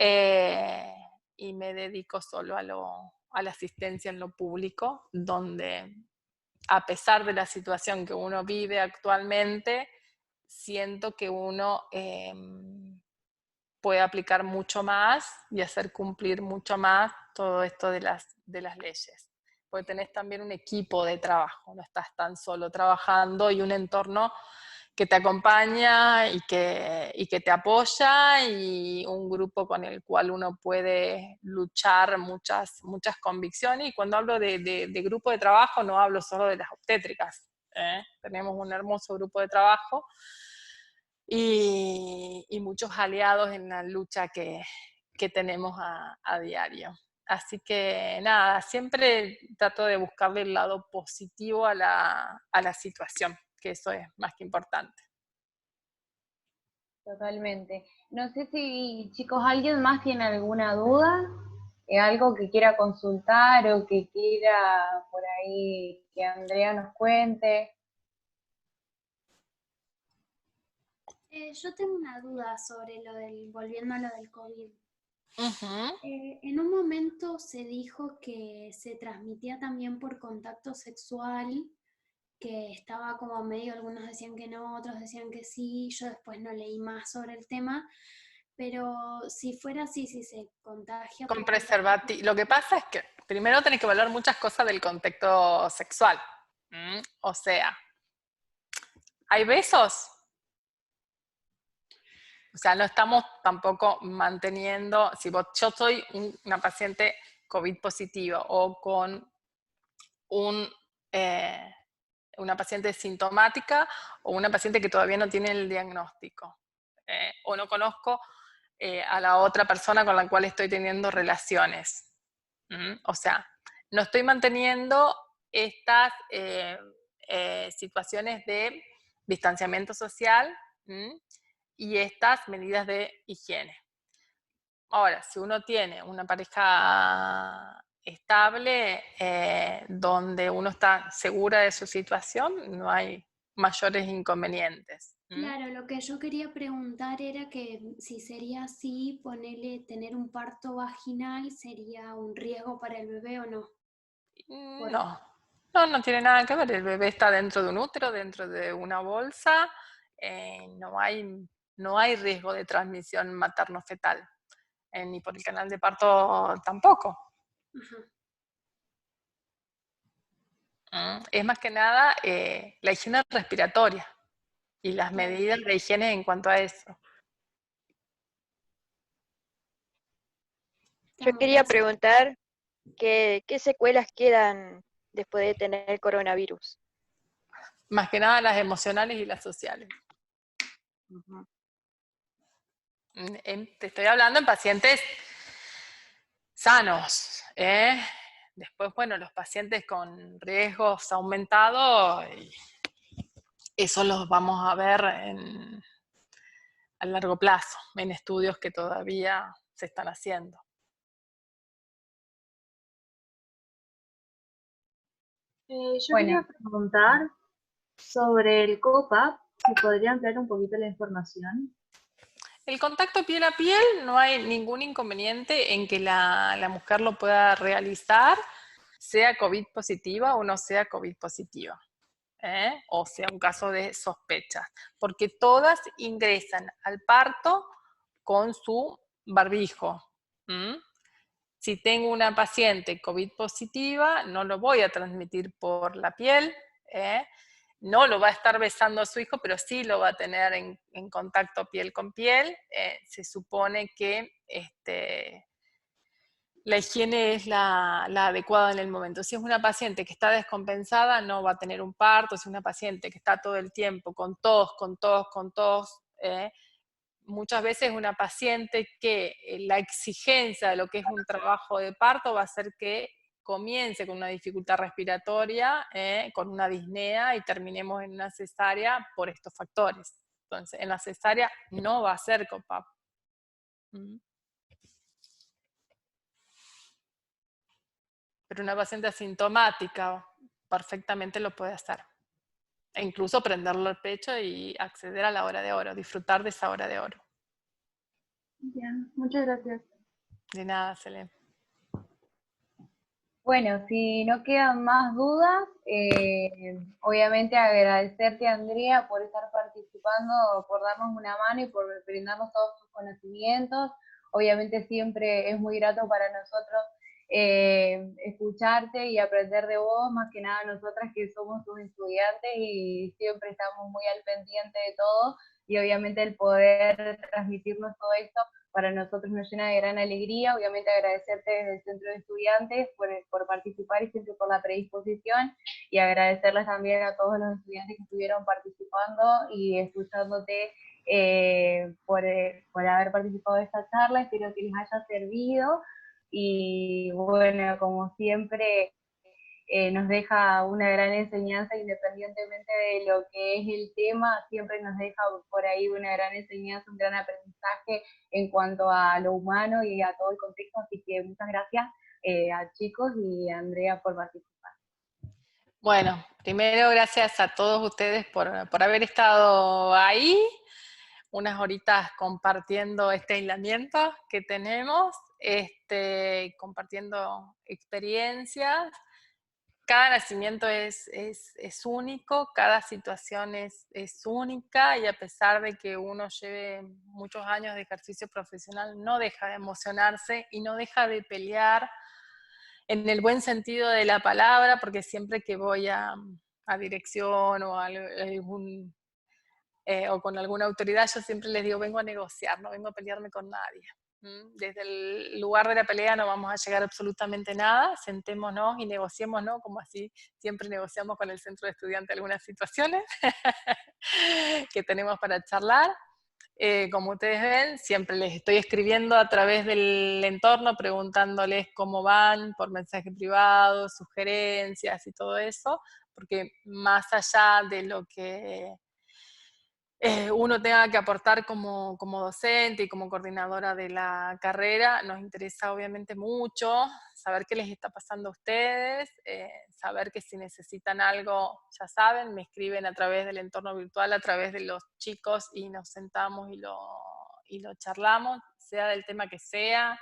y me dedico solo a la asistencia en lo público, donde a pesar de la situación que uno vive actualmente, siento que uno puede aplicar mucho más y hacer cumplir mucho más todo esto de las leyes. Porque tenés también un equipo de trabajo, no estás tan solo trabajando y un entorno que te acompaña y que te apoya y un grupo con el cual uno puede luchar muchas convicciones. Y cuando hablo de grupo de trabajo no hablo solo de las obstétricas, tenemos un hermoso grupo de trabajo y muchos aliados en la lucha que tenemos a diario. Así que nada, siempre trato de buscarle el lado positivo a la situación, que eso es más que importante. Totalmente. No sé si, chicos, ¿alguien más tiene alguna duda? ¿Algo que quiera consultar o que quiera por ahí que Andrea nos cuente? Yo tengo una duda sobre volviendo a lo del COVID. En un momento se dijo que se transmitía también por contacto sexual, que estaba como medio, algunos decían que no, otros decían que sí, yo después no leí más sobre el tema, pero si fuera así, si se contagia... Con preservativo. Lo que pasa es que primero tenés que evaluar muchas cosas del contexto sexual. O sea, ¿hay besos? O sea, no estamos tampoco manteniendo, si yo soy una paciente COVID positivo o con una paciente sintomática o una paciente que todavía no tiene el diagnóstico, o no conozco a la otra persona con la cual estoy teniendo relaciones. O sea, no estoy manteniendo estas situaciones de distanciamiento social y estas medidas de higiene. Ahora, si uno tiene una pareja estable, donde uno está segura de su situación, no hay mayores inconvenientes. Claro, lo que yo quería preguntar era que si sería así, tener un parto vaginal, ¿sería un riesgo para el bebé o no? No tiene nada que ver. El bebé está dentro de un útero, dentro de una bolsa, no hay riesgo de transmisión materno-fetal, ni por el canal de parto tampoco. Es más que nada la higiene respiratoria y las medidas de higiene en cuanto a eso. Yo quería preguntar qué secuelas quedan después de tener el coronavirus. Más que nada las emocionales y las sociales. Te estoy hablando en pacientes sanos, ¿eh? Después, bueno, los pacientes con riesgos aumentados, eso los vamos a ver a largo plazo, en estudios que todavía se están haciendo. Yo quería preguntar sobre el COPAP, si podría ampliar un poquito la información. El contacto piel a piel, no hay ningún inconveniente en que la mujer lo pueda realizar, sea COVID positiva o no sea COVID positiva, o sea un caso de sospecha, porque todas ingresan al parto con su barbijo. Si tengo una paciente COVID positiva, no lo voy a transmitir por la piel, no lo va a estar besando a su hijo, pero sí lo va a tener en contacto piel con piel. Se supone que la higiene es la adecuada en el momento. Si es una paciente que está descompensada, no va a tener un parto. Si es una paciente que está todo el tiempo con tos, muchas veces una paciente que la exigencia de lo que es un trabajo de parto va a hacer que comience con una dificultad respiratoria, con una disnea y terminemos en una cesárea por estos factores. Entonces, en la cesárea no va a ser COPAP. Pero una paciente asintomática perfectamente lo puede hacer. E incluso prenderlo al pecho y acceder a la hora de oro, disfrutar de esa hora de oro. Bien, muchas gracias. De nada, Selene. Bueno, si no quedan más dudas, obviamente agradecerte, Andrea, por estar participando, por darnos una mano y por brindarnos todos tus conocimientos. Obviamente siempre es muy grato para nosotros escucharte y aprender de vos, más que nada nosotras que somos tus estudiantes y siempre estamos muy al pendiente de todo, y obviamente el poder transmitirnos todo esto para nosotros nos llena de gran alegría. Obviamente agradecerte desde el Centro de Estudiantes por participar y siempre por la predisposición, y agradecerles también a todos los estudiantes que estuvieron participando y escuchándote por haber participado de esta charla. Espero que les haya servido y bueno, como siempre, nos deja una gran enseñanza, independientemente de lo que es el tema, siempre nos deja por ahí una gran enseñanza, un gran aprendizaje en cuanto a lo humano y a todo el contexto. Así que muchas gracias a chicos y a Andrea por participar. Bueno, primero gracias a todos ustedes por haber estado ahí, unas horitas compartiendo este aislamiento que tenemos, compartiendo experiencias. Cada nacimiento es único, cada situación es única, y a pesar de que uno lleve muchos años de ejercicio profesional, no deja de emocionarse y no deja de pelear en el buen sentido de la palabra, porque siempre que voy a dirección o o con alguna autoridad, yo siempre les digo, vengo a negociar, no vengo a pelearme con nadie. Desde el lugar de la pelea no vamos a llegar a absolutamente nada, sentémonos y negociémonos, como así siempre negociamos con el Centro de Estudiantes algunas situaciones que tenemos para charlar. Como ustedes ven, siempre les estoy escribiendo a través del entorno, preguntándoles cómo van, por mensaje privado, sugerencias y todo eso, porque más allá de lo que uno tenga que aportar como docente y como coordinadora de la carrera, nos interesa obviamente mucho saber qué les está pasando a ustedes, saber que si necesitan algo, ya saben, me escriben a través del entorno virtual, a través de los chicos, y nos sentamos y lo charlamos, sea del tema que sea.